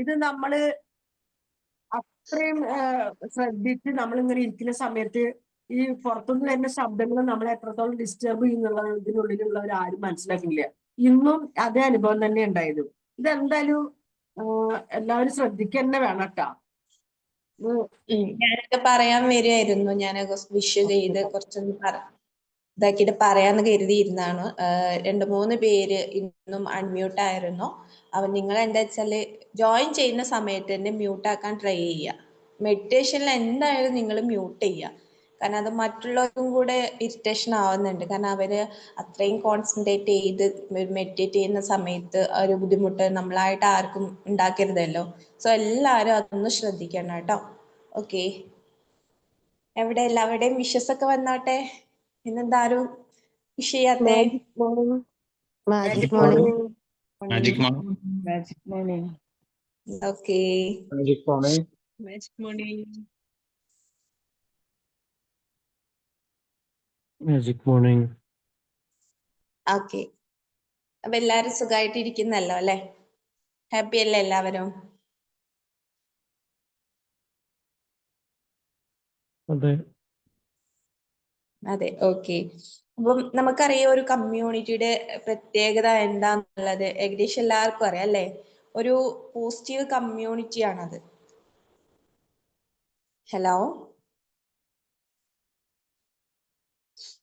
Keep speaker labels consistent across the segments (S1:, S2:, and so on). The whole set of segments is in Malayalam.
S1: ഇത് നമ്മള് അത്രയും ശ്രദ്ധിച്ച് നമ്മളിങ്ങനെ ഇരിക്കുന്ന സമയത്ത് ഈ പുറത്തുനിന്ന് വരുന്ന ശബ്ദങ്ങൾ നമ്മളെ എത്രത്തോളം ഡിസ്റ്റർബ് ചെയ്യുന്നുള്ള ഇതിനുള്ളിലുള്ളവർ ആരും മനസ്സിലാക്കില്ല. ഇന്നും അതേ അനുഭവം തന്നെ ഉണ്ടായത്. ഇതെന്തായാലും എല്ലാവരും ശ്രദ്ധിക്കുക തന്നെ വേണം കേട്ടാ.
S2: ഞാനൊക്കെ പറയാൻ വരുമായിരുന്നു. ഞാനൊക്കെ വിഷ് ചെയ്ത് കുറച്ചൊന്ന് ഇതാക്കിയിട്ട് പറയാന്ന് കരുതിയിരുന്നാണ്. 2-3 പേര് ഇന്നും അൺമ്യൂട്ട് ആയിരുന്നു. അപ്പൊ നിങ്ങൾ എന്താ വെച്ചാല് ജോയിൻ ചെയ്യുന്ന സമയത്ത് തന്നെ മ്യൂട്ട് ആക്കാൻ ട്രൈ ചെയ്യുക. മെഡിറ്റേഷനിൽ എന്തായാലും നിങ്ങൾ മ്യൂട്ട് ചെയ്യുക. കാരണം അത് മറ്റുള്ളവർക്കും കൂടെ ഇറിറ്റേഷൻ ആവുന്നുണ്ട്. കാരണം അവര് അത്രയും കോൺസെൻട്രേറ്റ് ചെയ്ത് മെഡിറ്റേറ്റ് ചെയ്യുന്ന സമയത്ത് ഒരു ബുദ്ധിമുട്ട് നമ്മളായിട്ട് ആർക്കും ഉണ്ടാക്കരുതല്ലോ. സോ എല്ലാവരും അതൊന്ന് ശ്രദ്ധിക്കണം കേട്ടോ. ഓക്കെ, എവിടെ എല്ലാവരുടെയും വിഷസ് ഒക്കെ വന്നോട്ടെ. ഇന്നെന്താരും വിഷ് ചെയ്യാത്തെ? Okay, okay. അപ്പൊ എല്ലാരും സുഖമായിട്ട് ഇരിക്കുന്നല്ലോ അല്ലെ? ഹാപ്പി അല്ലേ എല്ലാവരും? അതെ, ഓക്കെ. അപ്പം നമുക്കറിയാം ഒരു കമ്മ്യൂണിറ്റിയുടെ പ്രത്യേകത എന്താന്നുള്ളത് ഏകദേശം എല്ലാവർക്കും അറിയാം അല്ലേ? ഒരു പോസിറ്റീവ് കമ്മ്യൂണിറ്റി ആണത്. ഹലോ,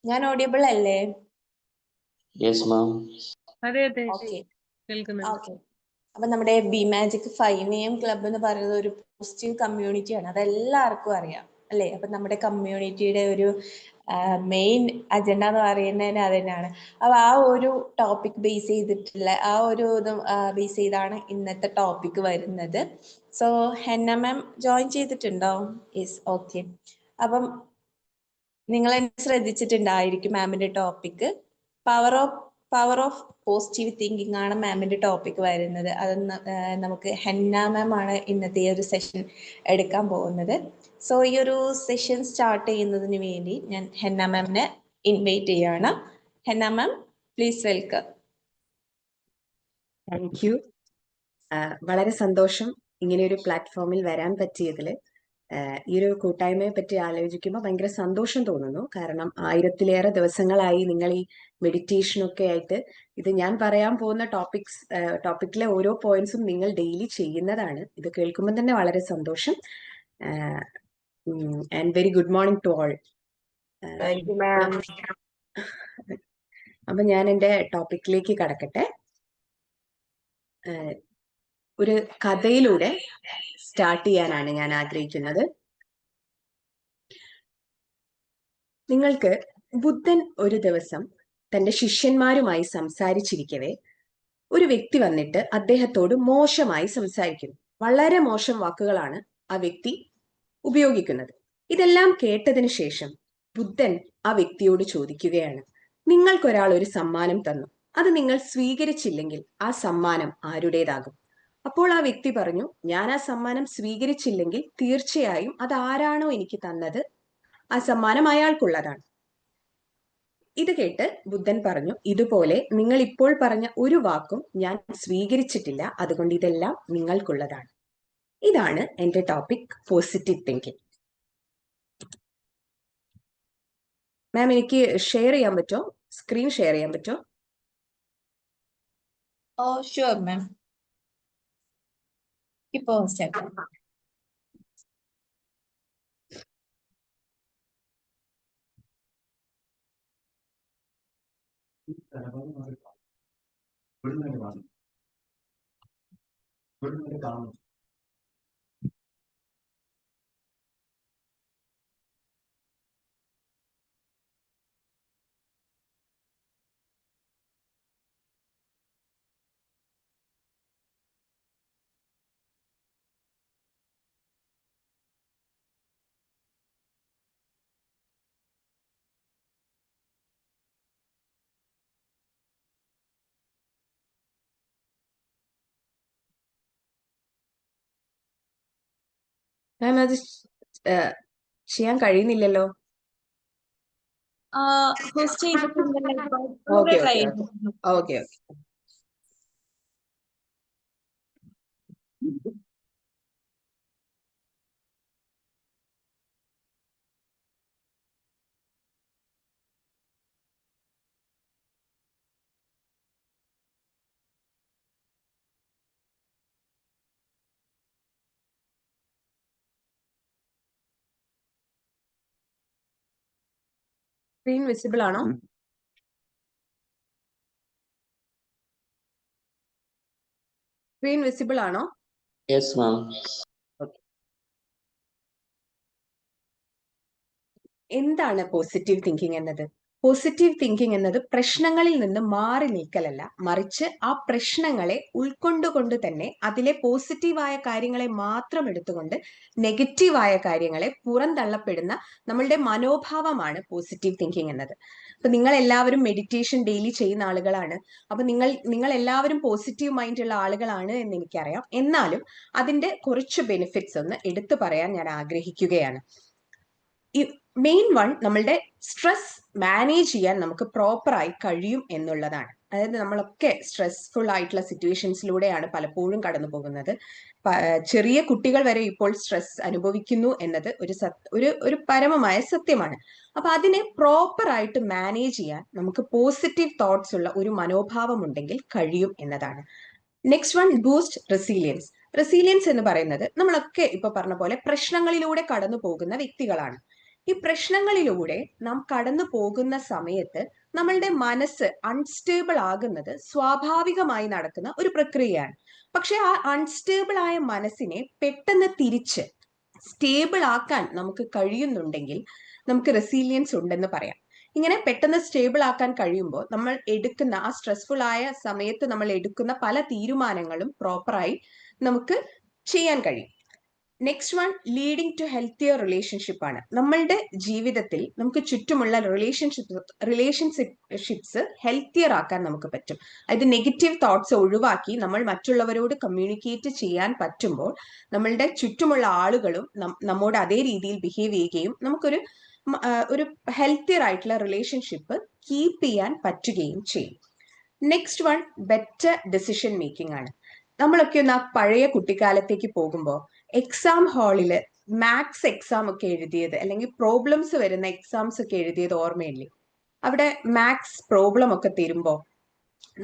S2: ഞാൻ ഓഡിയബിൾ അല്ലേ? Okay, okay. അപ്പൊ നമ്മുടെ ബി മാജിക് 5 AM ക്ലബ് എന്ന് പറയുന്നത് ഒരു പോസിറ്റീവ് കമ്മ്യൂണിറ്റിയാണ്. അതെല്ലാവർക്കും അറിയാം അല്ലേ? അപ്പൊ നമ്മുടെ കമ്മ്യൂണിറ്റിയുടെ ഒരു മെയിൻ അജണ്ട എന്ന് പറയുന്നതിന് അത് തന്നെയാണ്. അപ്പൊ ആ ഒരു ടോപ്പിക് ബേസ് ചെയ്തിട്ടുള്ള ആ ഒരു ഇത് ബേസ് ചെയ്താണ് ഇന്നത്തെ ടോപ്പിക് വരുന്നത്. സോ ഹെന്ന മാം ജോയിൻ ചെയ്തിട്ടുണ്ടോ? Yes, okay. അപ്പം നിങ്ങൾ ശ്രദ്ധിച്ചിട്ടുണ്ടായിരിക്കും മാമിന്റെ topic power of positive thinking ആണ് മാമിന്റെ ടോപ്പിക് വരുന്നത്. അത് നമുക്ക് ഹെന്ന മാം ആണ് ഇന്നത്തെ ഈ ഒരു സെഷൻ എടുക്കാൻ പോകുന്നത്. സോ ഈ ഒരു സെഷൻ സ്റ്റാർട്ട് ചെയ്യുന്നതിന് വേണ്ടി ഞാൻ ഹെന്ന മാമിനെ ഇൻവൈറ്റ് ചെയ്യാണ്. Henna ma'am, please welcome.
S3: Thank you. വളരെ സന്തോഷം ഇങ്ങനെ ഒരു പ്ലാറ്റ്ഫോമിൽ വരാൻ പറ്റിയതിൽ. ഈ ഒരു കൂട്ടായ്മയെ പറ്റി ആലോചിക്കുമ്പോൾ ഭയങ്കര സന്തോഷം തോന്നുന്നു. കാരണം 1000-ലേറെ ദിവസങ്ങളായി നിങ്ങൾ ഈ മെഡിറ്റേഷനൊക്കെ ആയിട്ട് ഇത് ഞാൻ പറയാൻ പോകുന്ന ടോപ്പിക്കിലെ ഓരോ പോയിന്റ്സും നിങ്ങൾ ഡെയിലി ചെയ്യുന്നതാണ്. ഇത് കേൾക്കുമ്പോൾ തന്നെ വളരെ സന്തോഷം. And very good morning to all. അപ്പൊ ഞാൻ എൻ്റെ ടോപ്പിക്കിലേക്ക് കടക്കട്ടെ. ഒരു കഥയിലൂടെ സ്റ്റാർട്ട് ചെയ്യാനാണ് ഞാൻ ആഗ്രഹിക്കുന്നത്. നിങ്ങൾക്ക് ബുദ്ധൻ ഒരു ദിവസം തന്റെ ശിഷ്യന്മാരുമായി സംസാരിച്ചിരിക്കവേ ഒരു വ്യക്തി വന്നിട്ട് അദ്ദേഹത്തോട് മോശമായി സംസാരിക്കുന്നു. വളരെ മോശം വാക്കുകളാണ് ആ വ്യക്തി ഉപയോഗിക്കുന്നത്. ഇതെല്ലാം കേട്ടതിന് ശേഷം ബുദ്ധൻ ആ വ്യക്തിയോട് ചോദിക്കുകയാണ്, നിങ്ങൾക്കൊരാൾ ഒരു സമ്മാനം തന്നു, അത് നിങ്ങൾ സ്വീകരിച്ചില്ലെങ്കിൽ ആ സമ്മാനം ആരുടേതാകും? അപ്പോൾ ആ വ്യക്തി പറഞ്ഞു, ഞാൻ ആ സമ്മാനം സ്വീകരിച്ചില്ലെങ്കിൽ തീർച്ചയായും അത് ആരാണോ എനിക്ക് തന്നത് ആ സമ്മാനം അയാൾക്കുള്ളതാണ്. ഇത് കേട്ട് ബുദ്ധൻ പറഞ്ഞു, ഇതുപോലെ നിങ്ങൾ ഇപ്പോൾ പറഞ്ഞ ഒരു വാക്കും ഞാൻ സ്വീകരിച്ചിട്ടില്ല, അതുകൊണ്ട് ഇതെല്ലാം നിങ്ങൾക്കുള്ളതാണ്. ഇതാണ് എൻ്റെ ടോപ്പിക്, പോസിറ്റീവ് തിങ്കിങ്. മാം, എനിക്ക് ഷെയർ ചെയ്യാൻ പറ്റുമോ? സ്ക്രീൻ ഷെയർ ചെയ്യാൻ പറ്റുമോ?
S2: ഓ ഷുവർ മാം, ഇപ്പോ
S3: മാം, അത് ചെയ്യാൻ കഴിയുന്നില്ലല്ലോ. Okay okay okay. Screen visible ആണോ? സ്ക്രീൻ വിസിബിൾ ആണോ?
S4: Yes ma'am.
S3: എന്താണ് പോസിറ്റീവ് തിങ്കിങ് എന്നത്? പോസിറ്റീവ് തിങ്കിങ് എന്നത് പ്രശ്നങ്ങളിൽ നിന്ന് മാറി നിൽക്കലല്ല, മറിച്ച് ആ പ്രശ്നങ്ങളെ ഉൾക്കൊണ്ടുകൊണ്ട് തന്നെ അതിലെ പോസിറ്റീവായ കാര്യങ്ങളെ മാത്രം എടുത്തുകൊണ്ട് നെഗറ്റീവായ കാര്യങ്ങളെ പുറന്തള്ളപ്പെടുന്ന നമ്മളുടെ മനോഭാവമാണ് പോസിറ്റീവ് തിങ്കിങ് എന്നത്. അപ്പൊ നിങ്ങൾ എല്ലാവരും മെഡിറ്റേഷൻ ഡെയിലി ചെയ്യുന്ന ആളുകളാണ്. അപ്പൊ നിങ്ങൾ എല്ലാവരും പോസിറ്റീവ് മൈൻഡ് ഉള്ള ആളുകളാണ് എന്ന് എനിക്കറിയാം. എന്നാലും അതിന്റെ കുറച്ച് ബെനിഫിറ്റ്സ് ഒന്ന് എടുത്തു പറയാൻ ഞാൻ ആഗ്രഹിക്കുകയാണ്. മെയിൻ വൺ, നമ്മളുടെ സ്ട്രെസ് മാനേജ് ചെയ്യാൻ നമുക്ക് പ്രോപ്പറായി കഴിയും എന്നുള്ളതാണ്. അതായത് നമ്മളൊക്കെ സ്ട്രെസ്ഫുൾ ആയിട്ടുള്ള സിറ്റുവേഷൻസിലൂടെയാണ് പലപ്പോഴും കടന്നു പോകുന്നത്. ചെറിയ കുട്ടികൾ വരെ ഇപ്പോൾ സ്ട്രെസ് അനുഭവിക്കുന്നു എന്നത് ഒരു പരമമായ സത്യമാണ്. അപ്പൊ അതിനെ പ്രോപ്പറായിട്ട് മാനേജ് ചെയ്യാൻ നമുക്ക് പോസിറ്റീവ് തോട്ട്സ് ഉള്ള ഒരു മനോഭാവം ഉണ്ടെങ്കിൽ കഴിയും എന്നതാണ്. Next one, boost resilience. Resilience എന്ന് പറയുന്നത് നമ്മളൊക്കെ ഇപ്പൊ പറഞ്ഞ പോലെ പ്രശ്നങ്ങളിലൂടെ കടന്നു പോകുന്ന വ്യക്തികളാണ്. ഈ പ്രശ്നങ്ങളിലൂടെ നാം കടന്നു പോകുന്ന സമയത്ത് നമ്മളുടെ മനസ്സ് അൺസ്റ്റേബിൾ ആകുന്നത് സ്വാഭാവികമായി നടക്കുന്ന ഒരു പ്രക്രിയയാണ്. പക്ഷെ ആ അൺസ്റ്റേബിൾ ആയ മനസ്സിനെ പെട്ടെന്ന് തിരിച്ച് സ്റ്റേബിൾ ആക്കാൻ നമുക്ക് കഴിയുന്നുണ്ടെങ്കിൽ നമുക്ക് റെസീലിയൻസ് ഉണ്ടെന്ന് പറയാം. ഇങ്ങനെ പെട്ടെന്ന് സ്റ്റേബിൾ ആക്കാൻ കഴിയുമ്പോൾ നമ്മൾ എടുക്കുന്ന ആ സ്ട്രെസ്ഫുൾ ആയ സമയത്ത് നമ്മൾ എടുക്കുന്ന പല തീരുമാനങ്ങളും പ്രോപ്പറായി നമുക്ക് ചെയ്യാൻ കഴിയും. Next one, leading to healthier relationship ആണ്. നമ്മളുടെ ജീവിതത്തിൽ നമുക്ക് ചുറ്റുമുള്ള റിലേഷൻഷിപ്സ് ഹെൽത്തിയർ ആക്കാൻ നമുക്ക് പറ്റും. അതായത് നെഗറ്റീവ് തോട്ട്സ് ഒഴിവാക്കി നമ്മൾ മറ്റുള്ളവരോട് കമ്മ്യൂണിക്കേറ്റ് ചെയ്യാൻ പറ്റുമ്പോൾ നമ്മളുടെ ചുറ്റുമുള്ള ആളുകളും നമ്മോട് അതേ രീതിയിൽ ബിഹേവ് ചെയ്യുകയും നമുക്കൊരു ഹെൽത്തിയർ ആയിട്ടുള്ള റിലേഷൻഷിപ്പ് കീപ്പ് ചെയ്യാൻ പറ്റുകയും ചെയ്യും. Next one, better decision making ആണ്. നമ്മളൊക്കെ ഒന്ന് ആ പഴയ കുട്ടിക്കാലത്തേക്ക് പോകുമ്പോൾ എക്സാം ഹാളില് മാത്സ് എക്സാം ഒക്കെ എഴുതിയത്, അല്ലെങ്കിൽ പ്രോബ്ലംസ് വരുന്ന എക്സാംസ് ഒക്കെ എഴുതിയത് ഓർമ്മയില്ലേ? അവിടെ മാത്സ് പ്രോബ്ലം ഒക്കെ തരുമ്പോൾ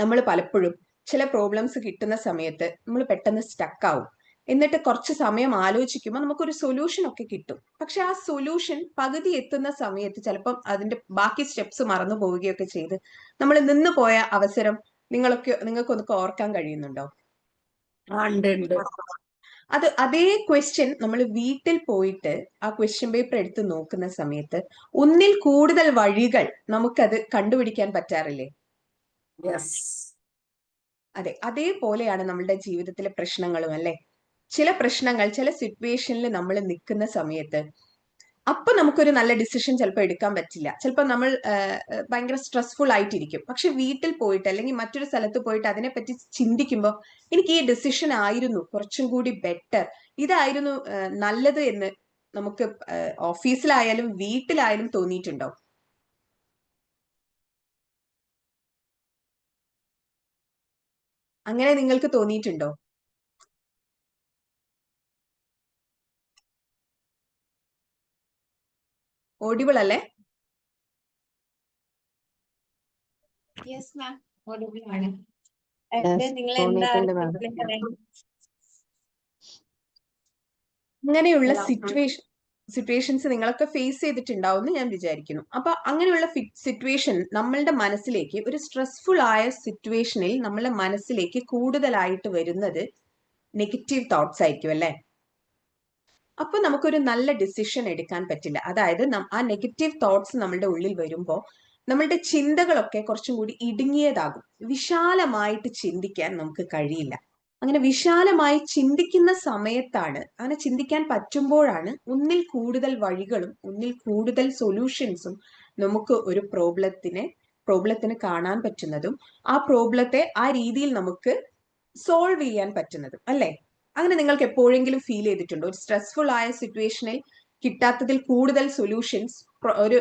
S3: നമ്മൾ പലപ്പോഴും ചില പ്രോബ്ലംസ് കിട്ടുന്ന സമയത്ത് നമ്മൾ പെട്ടെന്ന് സ്റ്റക്ക് ആവും. എന്നിട്ട് കുറച്ച് സമയം ആലോചിക്കുമ്പോൾ നമുക്കൊരു സൊല്യൂഷൻ ഒക്കെ കിട്ടും. പക്ഷെ ആ സൊല്യൂഷൻ പകുതി എത്തുന്ന സമയത്ത് ചിലപ്പം അതിന്റെ ബാക്കി സ്റ്റെപ്സ് മറന്നു പോവുകയൊക്കെ ചെയ്ത് നമ്മൾ നിന്ന് പോയ അവസരം നിങ്ങൾക്കൊന്നൊക്കെ ഓർക്കാൻ കഴിയുന്നുണ്ടോ?
S1: ഉണ്ട്.
S3: അതേ ക്വസ്റ്റ്യൻ നമ്മൾ വീട്ടിൽ പോയിട്ട് ആ ക്വസ്റ്റ്യൻ പേപ്പർ എടുത്ത് നോക്കുന്ന സമയത്ത് ഒന്നിൽ കൂടുതൽ വഴികൾ നമുക്കത് കണ്ടുപിടിക്കാൻ പറ്റാറില്ലേ?
S1: യെസ്.
S3: അതെ, അതേപോലെയാണ് നമ്മളുടെ ജീവിതത്തിലെ പ്രശ്നങ്ങളും അല്ലെ. ചില പ്രശ്നങ്ങൾ ചില സിറ്റുവേഷനിൽ നമ്മൾ നിൽക്കുന്ന സമയത്ത് അപ്പൊ നമുക്കൊരു നല്ല ഡിസിഷൻ ചിലപ്പോൾ എടുക്കാൻ പറ്റില്ല. ചിലപ്പോൾ നമ്മൾ ഭയങ്കര സ്ട്രെസ്ഫുൾ ആയിട്ടിരിക്കും. പക്ഷെ വീട്ടിൽ പോയിട്ട് അല്ലെങ്കിൽ മറ്റൊരു സ്ഥലത്ത് പോയിട്ട് അതിനെപ്പറ്റി ചിന്തിക്കുമ്പോൾ എനിക്ക് ഈ ഡിസിഷൻ ആയിരുന്നു കുറച്ചും കൂടി ബെറ്റർ, ഇതായിരുന്നു നല്ലത് എന്ന് നമുക്ക് ഓഫീസിലായാലും വീട്ടിലായാലും തോന്നിയിട്ടുണ്ടോ? അങ്ങനെ നിങ്ങൾക്ക് തോന്നിയിട്ടുണ്ടോ? ഓഡിബിൾ അല്ലേ?
S2: യെസ് മാം, ഓഡിബിൾ ആണ്. നിങ്ങൾ
S3: തോന്നിയിട്ടുണ്ട് മാം. അങ്ങനെയുള്ള സിറ്റുവേഷൻസ് നിങ്ങളൊക്കെ ഫേസ് ചെയ്തിട്ടുണ്ടാവും എന്ന് ഞാൻ വിചാരിക്കുന്നു. അപ്പൊ അങ്ങനെയുള്ള സിറ്റുവേഷൻ നമ്മളുടെ മനസ്സിലേക്ക്, ഒരു സ്ട്രെസ്ഫുൾ ആയ സിറ്റുവേഷനിൽ നമ്മളുടെ മനസ്സിലേക്ക് കൂടുതലായിട്ട് വരുന്നത് നെഗറ്റീവ് തോട്ട്സ് ആയിരിക്കും അല്ലെ. അപ്പൊ നമുക്കൊരു നല്ല ഡിസിഷൻ എടുക്കാൻ പറ്റില്ല. അതായത് ആ നെഗറ്റീവ് തോട്ട്സ് നമ്മളുടെ ഉള്ളിൽ വരുമ്പോൾ നമ്മളുടെ ചിന്തകളൊക്കെ കുറച്ചും കൂടി ഇടുങ്ങിയതാകും. വിശാലമായിട്ട് ചിന്തിക്കാൻ നമുക്ക് കഴിയില്ല. അങ്ങനെ വിശാലമായി ചിന്തിക്കുന്ന സമയത്താണ്, അങ്ങനെ ചിന്തിക്കാൻ പറ്റുമ്പോഴാണ് ഒന്നിൽ കൂടുതൽ വഴികളും ഒന്നിൽ കൂടുതൽ സൊല്യൂഷൻസും നമുക്ക് ഒരു പ്രോബ്ലത്തിന് കാണാൻ പറ്റുന്നതും ആ പ്രോബ്ലത്തെ ആ രീതിയിൽ നമുക്ക് സോൾവ് ചെയ്യാൻ പറ്റുന്നതും അല്ലെ. അങ്ങനെ നിങ്ങൾക്ക് എപ്പോഴെങ്കിലും ഫീൽ ചെയ്തിട്ടുണ്ടോ ഒരു സ്ട്രെസ്ഫുൾ ആയ സിറ്റുവേഷനിൽ കിട്ടാത്തതിൽ കൂടുതൽ സൊല്യൂഷൻസ് ഒരു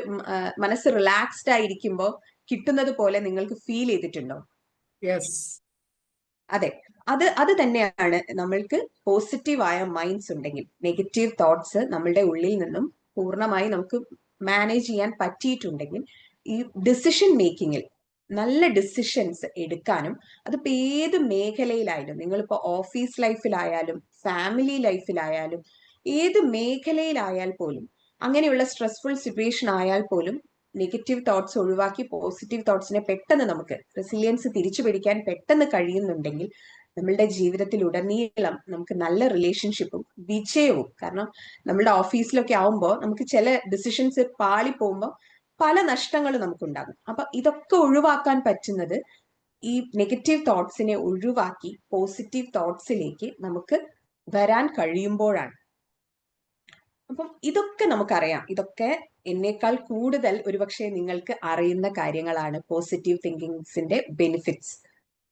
S3: മനസ്സ് റിലാക്സ്ഡ് ആയിരിക്കുമ്പോൾ കിട്ടുന്നത് പോലെ നിങ്ങൾക്ക് ഫീൽ ചെയ്തിട്ടുണ്ടോ?
S1: യെസ്.
S3: അതെ, അത് തന്നെയാണ് നമ്മൾക്ക് പോസിറ്റീവായ മൈൻഡ്സ് ഉണ്ടെങ്കിൽ, നെഗറ്റീവ് തോട്ട്സ് നമ്മളുടെ ഉള്ളിൽ നിന്നും പൂർണ്ണമായി നമുക്ക് മാനേജ് ചെയ്യാൻ പറ്റിയിട്ടുണ്ടെങ്കിൽ ഈ ഡിസിഷൻ മേക്കിങ്ങിൽ നല്ല ഡിസിഷൻസ് എടുക്കാനും, അതിപ്പോ ഏത് മേഖലയിലായാലും, നിങ്ങളിപ്പോ ഓഫീസ് ലൈഫിലായാലും ഫാമിലി ലൈഫിലായാലും ഏത് മേഖലയിലായാൽ പോലും, അങ്ങനെയുള്ള സ്ട്രെസ്ഫുൾ സിറ്റുവേഷൻ ആയാൽ പോലും നെഗറ്റീവ് തോട്ട്സ് ഒഴിവാക്കി പോസിറ്റീവ് തോട്ട്സിനെ പെട്ടെന്ന് നമുക്ക് റെസിലിയൻസ് തിരിച്ചു പിടിക്കാൻ പെട്ടെന്ന് കഴിയുന്നുണ്ടെങ്കിൽ നമ്മളുടെ ജീവിതത്തിൽ ഉടനീളം നമുക്ക് നല്ല റിലേഷൻഷിപ്പും വിജയവും, കാരണം നമ്മളുടെ ഓഫീസിലൊക്കെ ആവുമ്പോൾ നമുക്ക് ചില ഡിസിഷൻസ് പാളി പോകുമ്പോൾ പല നഷ്ടങ്ങളും നമുക്കുണ്ടാകും. അപ്പൊ ഇതൊക്കെ ഒഴിവാക്കാൻ പറ്റുന്നത് ഈ നെഗറ്റീവ് തോട്ട്സിനെ ഒഴിവാക്കി പോസിറ്റീവ് തോട്ട്സിലേക്ക് നമുക്ക് വരാൻ കഴിയുമ്പോഴാണ്. അപ്പം ഇതൊക്കെ നമുക്കറിയാം, ഇതൊക്കെ എന്നേക്കാൾ കൂടുതൽ ഒരുപക്ഷെ നിങ്ങൾക്ക് അറിയുന്ന കാര്യങ്ങളാണ് പോസിറ്റീവ് തിങ്കിങ്സിന്റെ ബെനിഫിറ്റ്സ്.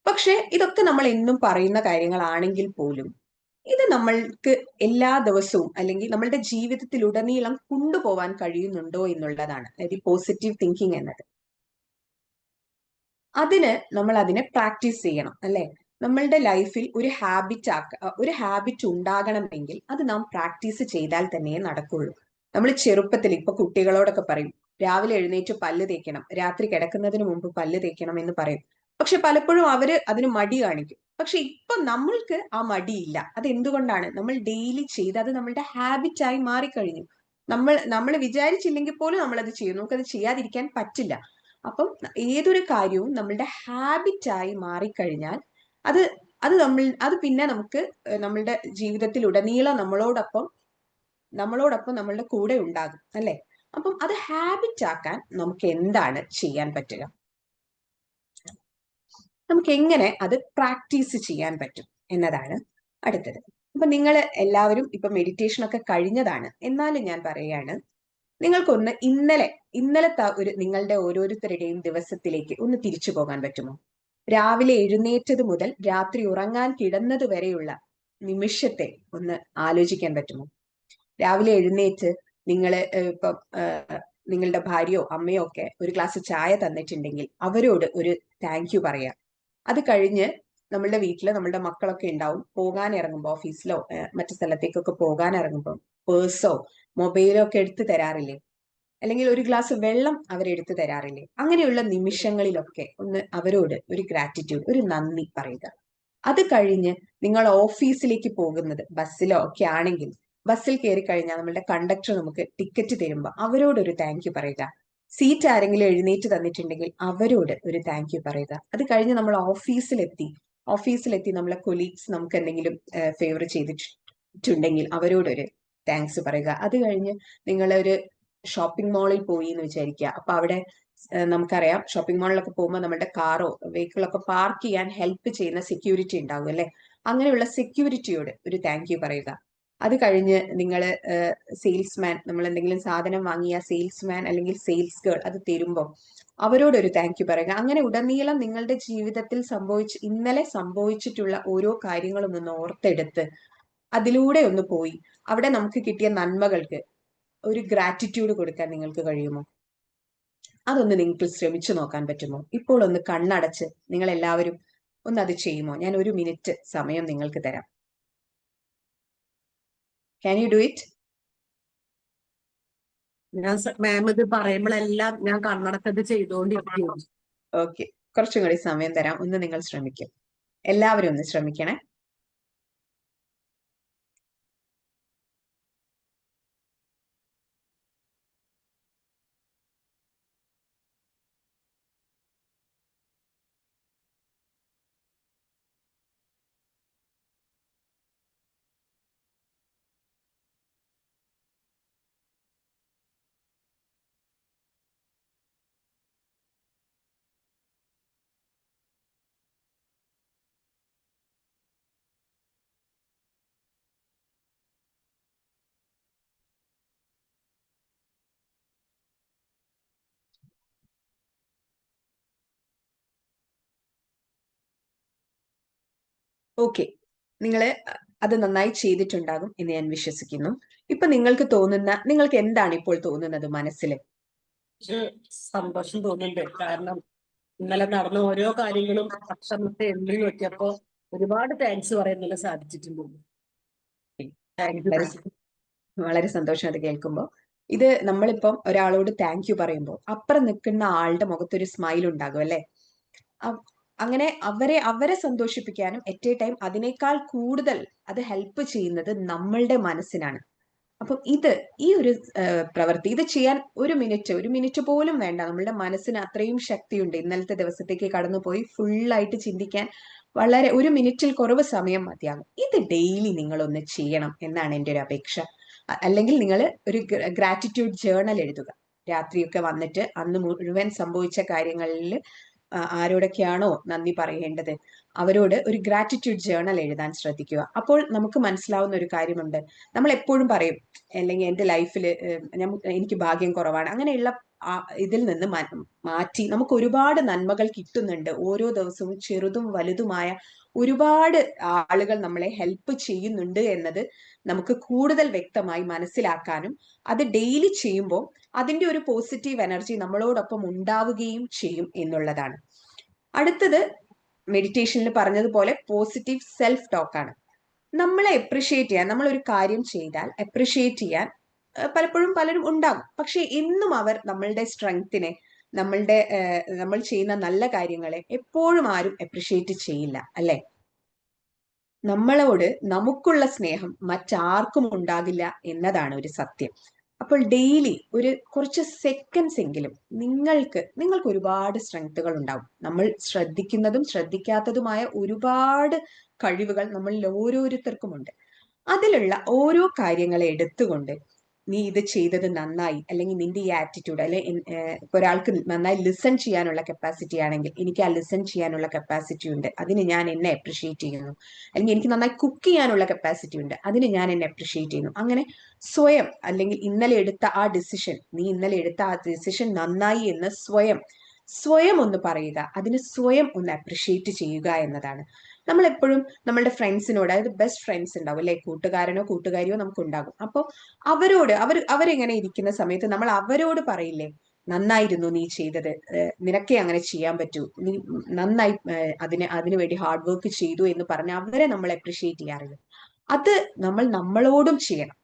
S3: പക്ഷെ ഇതൊക്കെ നമ്മൾ എന്നും പറയുന്ന കാര്യങ്ങളാണെങ്കിൽ പോലും ഇത് നമ്മൾക്ക് എല്ലാ ദിവസവും അല്ലെങ്കിൽ നമ്മളുടെ ജീവിതത്തിലുടനീളം കൊണ്ടുപോകാൻ കഴിയുന്നുണ്ടോ എന്നുള്ളതാണ്, അതായത് പോസിറ്റീവ് തിങ്കിങ് എന്നത്. നമ്മൾ അതിനെ പ്രാക്ടീസ് ചെയ്യണം, അല്ലെ? നമ്മളുടെ ലൈഫിൽ ഒരു ഹാബിറ്റ് ഉണ്ടാകണമെങ്കിൽ അത് നാം പ്രാക്ടീസ് ചെയ്താൽ തന്നെ നടക്കുള്ളൂ. നമ്മൾ ചെറുപ്പത്തിൽ ഇപ്പൊ കുട്ടികളോടൊക്കെ പറയും, രാവിലെ എഴുന്നേറ്റ് പല്ല് തേക്കണം, രാത്രി കിടക്കുന്നതിന് മുമ്പ് പല്ല് തേക്കണം എന്ന് പറയും. പക്ഷെ പലപ്പോഴും അവര് അതിന് മടി കാണിക്കും. പക്ഷെ ഇപ്പൊ നമ്മൾക്ക് ആ മടിയില്ല. അത് എന്തുകൊണ്ടാണ്? നമ്മൾ ഡെയിലി ചെയ്ത് അത് നമ്മളുടെ ഹാബിറ്റായി മാറിക്കഴിഞ്ഞു. നമ്മൾ വിചാരിച്ചില്ലെങ്കിൽ പോലും നമ്മളത് ചെയ്യും, നമുക്കത് ചെയ്യാതിരിക്കാൻ പറ്റില്ല. അപ്പം ഏതൊരു കാര്യവും നമ്മളുടെ ഹാബിറ്റായി മാറിക്കഴിഞ്ഞാൽ അത് പിന്നെ നമുക്ക് നമ്മളുടെ ജീവിതത്തിൽ ഉടനീളം നമ്മളോടൊപ്പം നമ്മളുടെ കൂടെ ഉണ്ടാകും, അല്ലെ? അപ്പം അത് ഹാബിറ്റ് ആക്കാൻ നമുക്ക് എന്താണ് ചെയ്യാൻ പറ്റുക? നമുക്ക് എങ്ങനെ അത് പ്രാക്ടീസ് ചെയ്യാൻ പറ്റും എന്നതാണ് അടുത്തത്. അപ്പൊ നിങ്ങൾ എല്ലാവരും ഇപ്പൊ മെഡിറ്റേഷൻ ഒക്കെ കഴിഞ്ഞതാണ്, എന്നാലും ഞാൻ പറയുകയാണ്, നിങ്ങൾക്കൊന്ന് ഇന്നലത്തെ നിങ്ങളുടെ ഓരോരുത്തരുടെയും ദിവസത്തിലേക്ക് ഒന്ന് തിരിച്ചു പോകാൻ പറ്റുമോ? രാവിലെ എഴുന്നേറ്റത് മുതൽ രാത്രി ഉറങ്ങാൻ കിടന്നത് വരെയുള്ള നിമിഷത്തെ ഒന്ന് ആലോചിക്കാൻ പറ്റുമോ? രാവിലെ എഴുന്നേറ്റ് ഇപ്പം നിങ്ങളുടെ ഭാര്യയോ അമ്മയോ ഒക്കെ ഒരു ഗ്ലാസ് ചായ തന്നിട്ടുണ്ടെങ്കിൽ അവരോട് ഒരു താങ്ക് യു പറയാം. അത് കഴിഞ്ഞ് നമ്മളുടെ വീട്ടിൽ നമ്മളുടെ മക്കളൊക്കെ ഉണ്ടാവും, പോകാൻ ഇറങ്ങുമ്പോൾ ഓഫീസിലോ മറ്റു സ്ഥലത്തേക്കൊക്കെ പോകാൻ ഇറങ്ങുമ്പോൾ പേഴ്സോ മൊബൈലോ ഒക്കെ എടുത്തു തരാറില്ലേ? അല്ലെങ്കിൽ ഒരു ഗ്ലാസ് വെള്ളം അവരെടുത്തു തരാറില്ലേ? അങ്ങനെയുള്ള നിമിഷങ്ങളിലൊക്കെ ഒന്ന് അവരോട് ഒരു ഗ്രാറ്റിറ്റ്യൂഡ്, ഒരു നന്ദി പറയുക. അത് കഴിഞ്ഞ് നിങ്ങൾ ഓഫീസിലേക്ക് പോകുന്നത് ബസ്സിലോ ഒക്കെ ആണെങ്കിൽ ബസ്സിൽ കയറി കഴിഞ്ഞാൽ നമ്മളുടെ കണ്ടക്ടർ നമുക്ക് ടിക്കറ്റ് തരുമ്പോൾ അവരോടൊരു താങ്ക് യു പറയുക. സീറ്റ് ആരെങ്കിലും എഴുന്നേറ്റ് തന്നിട്ടുണ്ടെങ്കിൽ അവരോട് ഒരു താങ്ക് യു പറയുക. അത് കഴിഞ്ഞ് നമ്മൾ ഓഫീസിലെത്തി നമ്മളെ കൊലീഗ്സ് നമുക്ക് എന്തെങ്കിലും ഫേവർ ചെയ്തിട്ടുണ്ടെങ്കിൽ അവരോടൊരു താങ്ക്സ് പറയുക. അത് കഴിഞ്ഞ് നിങ്ങളൊരു ഷോപ്പിംഗ് മാളിൽ പോയി എന്ന് വിചാരിക്കുക. അപ്പൊ അവിടെ നമുക്കറിയാം, ഷോപ്പിംഗ് മാളിലൊക്കെ പോകുമ്പോൾ നമ്മുടെ കാറോ വെഹിക്കിളൊക്കെ പാർക്ക് ചെയ്യാൻ ഹെൽപ്പ് ചെയ്യുന്ന സെക്യൂരിറ്റി ഉണ്ടാവും, അല്ലെ? അങ്ങനെയുള്ള സെക്യൂരിറ്റിയോട് ഒരു താങ്ക് യു പറയുക. അത് കഴിഞ്ഞ് നിങ്ങൾ സെയിൽസ്മാൻ, നമ്മൾ എന്തെങ്കിലും സാധനം വാങ്ങിയ സെയിൽസ്മാൻ അല്ലെങ്കിൽ സെയിൽസ് ഗേൾ അത് തരുമ്പോൾ അവരോടൊരു താങ്ക് യു പറയുക. അങ്ങനെ ഉടനീളം നിങ്ങളുടെ ജീവിതത്തിൽ ഇന്നലെ സംഭവിച്ചിട്ടുള്ള ഓരോ കാര്യങ്ങളും ഒന്ന് ഓർത്തെടുത്ത് അതിലൂടെ ഒന്ന് പോയി അവിടെ നമുക്ക് കിട്ടിയ നന്മകൾക്ക് ഒരു ഗ്രാറ്റിറ്റ്യൂഡ് കൊടുക്കാൻ നിങ്ങൾക്ക് കഴിയുമോ? അതൊന്ന് നിങ്ങൾക്ക് ശ്രമിച്ചു നോക്കാൻ പറ്റുമോ? ഇപ്പോൾ ഒന്ന് കണ്ണടച്ച് നിങ്ങൾ എല്ലാവരും ഒന്ന് അത് ചെയ്യുമോ? ഞാൻ 1 മിനിറ്റ് സമയം നിങ്ങൾക്ക് തരാം. Can you do it?
S1: Ma'am ഇത് പറയുമ്പോഴെല്ലാം ഞാൻ കണ്ണടച്ചത് ചെയ്തുകൊണ്ടിരിക്കുകയാണ്.
S3: ഓക്കെ, കുറച്ചും കൂടി സമയം തരാം, ഒന്ന് നിങ്ങൾ ശ്രമിക്കും. എല്ലാവരും ഒന്ന് ശ്രമിക്കണേ. ഓക്കെ, നിങ്ങൾ അത് നന്നായി ചെയ്തിട്ടുണ്ടാകും എന്ന് ഞാൻ വിശ്വസിക്കുന്നു. ഇപ്പൊ നിങ്ങൾക്ക് എന്താണ് ഇപ്പോൾ തോന്നുന്നത് മനസ്സിൽ?
S1: സന്തോഷം തോന്നുന്നുണ്ട്. കാരണം ഇന്നലെ നടന്ന ഓരോ കാര്യങ്ങളും അക്ഷരത്തെ എണ്ണി നോക്കിയപ്പോ ഒരുപാട് താങ്ക്സ് പറയാൻ സാധിച്ചിട്ടുണ്ട്.
S3: വളരെ സന്തോഷം അത് കേൾക്കുമ്പോൾ. ഇത് നമ്മളിപ്പം ഒരാളോട് താങ്ക് യു പറയുമ്പോൾ അപ്പുറം നിൽക്കുന്ന ആളുടെ മുഖത്തൊരു സ്മൈൽ ഉണ്ടാകും, അല്ലെ? അങ്ങനെ അവരെ സന്തോഷിപ്പിക്കാനും അറ്റ് എ ടൈം അതിനേക്കാൾ കൂടുതൽ അത് ഹെൽപ്പ് ചെയ്യുന്നത് നമ്മളുടെ മനസ്സിനാണ്. അപ്പം ഈ ഒരു പ്രവൃത്തി ഇത് ചെയ്യാൻ ഒരു മിനിറ്റ് പോലും വേണ്ട. നമ്മളുടെ മനസ്സിന് അത്രയും ശക്തിയുണ്ട്. ഇന്നലത്തെ ദിവസത്തേക്ക് കടന്നുപോയി ഫുള്ളായിട്ട് ചിന്തിക്കാൻ വളരെ ഒരു മിനിറ്റിൽ കുറവ് സമയം മതിയാകും. ഇത് ഡെയിലി നിങ്ങളൊന്ന് ചെയ്യണം എന്നാണ് എൻ്റെ ഒരു അപേക്ഷ. അല്ലെങ്കിൽ നിങ്ങൾ ഒരു ഗ്രാറ്റിറ്റ്യൂഡ് ജേർണൽ എഴുതുക. രാത്രിയൊക്കെ വന്നിട്ട് അന്ന് മുഴുവൻ സംഭവിച്ച കാര്യങ്ങളിൽ ആരോടൊക്കെയാണോ നന്ദി പറയേണ്ടത് അവരോട് ഒരു ഗ്രാറ്റിറ്റ്യൂഡ് ജേർണൽ എഴുതാൻ ശ്രദ്ധിക്കുക. അപ്പോൾ നമുക്ക് മനസ്സിലാവുന്ന ഒരു കാര്യമുണ്ട്. നമ്മൾ എപ്പോഴും പറയും, അല്ലെങ്കിൽ എൻ്റെ ലൈഫിൽ എനിക്ക് ഭാഗ്യം കുറവാണ്, അങ്ങനെയുള്ള ഇതിൽ നിന്ന് മാറ്റി നമുക്ക് ഒരുപാട് നന്മകൾ കിട്ടുന്നുണ്ട്. ഓരോ ദിവസവും ചെറുതും വലുതുമായ ഒരുപാട് ആളുകൾ നമ്മളെ ഹെൽപ്പ് ചെയ്യുന്നുണ്ട് എന്നത് നമുക്ക് കൂടുതൽ വ്യക്തമായി മനസ്സിലാക്കാനും അത് ഡെയിലി ചെയ്യുമ്പോൾ അതിന്റെ ഒരു പോസിറ്റീവ് എനർജി നമ്മളോടൊപ്പം ഉണ്ടാവുകയും ചെയ്യും എന്നുള്ളതാണ്. അടുത്തത് മെഡിറ്റേഷനിൽ പറഞ്ഞതുപോലെ പോസിറ്റീവ് സെൽഫ് ടോക്കാണ്. നമ്മളെ എപ്രിഷിയേറ്റ് ചെയ്യാൻ, നമ്മളൊരു കാര്യം ചെയ്താൽ എപ്രിഷിയേറ്റ് ചെയ്യാൻ പലപ്പോഴും പലരും ഉണ്ടാകും. പക്ഷെ എന്നും അവർ നമ്മളുടെ സ്ട്രെങ്ത്തിനെ, നമ്മൾ ചെയ്യുന്ന നല്ല കാര്യങ്ങളെ എപ്പോഴും ആരും എപ്രിഷിയേറ്റ് ചെയ്യില്ല, അല്ലെ? നമ്മളോട് നമുക്കുള്ള സ്നേഹം മറ്റാർക്കും ഉണ്ടാകില്ല എന്നതാണ് ഒരു സത്യം. അപ്പോൾ ഡെയിലി ഒരു കുറച്ച് സെക്കൻഡ്സ് എങ്കിലും നിങ്ങൾക്ക് ഒരുപാട് സ്ട്രെങ്ത്തുകൾ ഉണ്ടാവും. നമ്മൾ ശ്രദ്ധിക്കുന്നതും ശ്രദ്ധിക്കാത്തതുമായ ഒരുപാട് കഴിവുകൾ നമ്മളിൽ ഓരോരുത്തർക്കുമുണ്ട്. അതിലുള്ള ഓരോ കാര്യങ്ങളെ എടുത്തുകൊണ്ട് നീ ഇത് ചെയ്തത് നന്നായി, അല്ലെങ്കിൽ നിന്റെ ഈ ആറ്റിറ്റ്യൂഡ്, അല്ലെങ്കിൽ ഇപ്പൊ ഒരാൾക്ക് നന്നായി ലിസൺ ചെയ്യാനുള്ള കപ്പാസിറ്റി ആണെങ്കിൽ എനിക്ക് ആ ലിസൺ ചെയ്യാനുള്ള കപ്പാസിറ്റി ഉണ്ട്, അതിന് ഞാൻ എന്നെ അപ്രിഷിയേറ്റ് ചെയ്യുന്നു. അല്ലെങ്കിൽ എനിക്ക് നന്നായി കുക്ക് ചെയ്യാനുള്ള കപ്പാസിറ്റി ഉണ്ട്, അതിന് ഞാൻ എന്നെ അപ്രിഷിയേറ്റ് ചെയ്യുന്നു. അങ്ങനെ സ്വയം, അല്ലെങ്കിൽ നീ ഇന്നലെ എടുത്ത ആ ഡിസിഷൻ നന്നായി എന്ന് സ്വയം ഒന്ന് പറയുക, അതിന് സ്വയം ഒന്ന് അപ്രിഷിയേറ്റ് ചെയ്യുക എന്നതാണ്. നമ്മളെപ്പോഴും നമ്മളുടെ ഫ്രണ്ട്സിനോട്, അതായത് ബെസ്റ്റ് ഫ്രണ്ട്സ് ഉണ്ടാവും, അല്ലെ? കൂട്ടുകാരനോ കൂട്ടുകാരിയോ നമുക്ക് ഉണ്ടാകും. അപ്പോൾ അവരെങ്ങനെ ഇരിക്കുന്ന സമയത്ത് നമ്മൾ അവരോട് പറയില്ലേ, നന്നായിരുന്നു നീ ചെയ്തത്, നിനക്കേ അങ്ങനെ ചെയ്യാൻ പറ്റൂ, നീ നന്നായി അതിനു വേണ്ടി ഹാർഡ് വർക്ക് ചെയ്തു എന്ന് പറഞ്ഞ് അവരെ നമ്മൾ അപ്രിഷിയേറ്റ് ചെയ്യാറില്ല. അത് നമ്മൾ നമ്മളോടും ചെയ്യണം.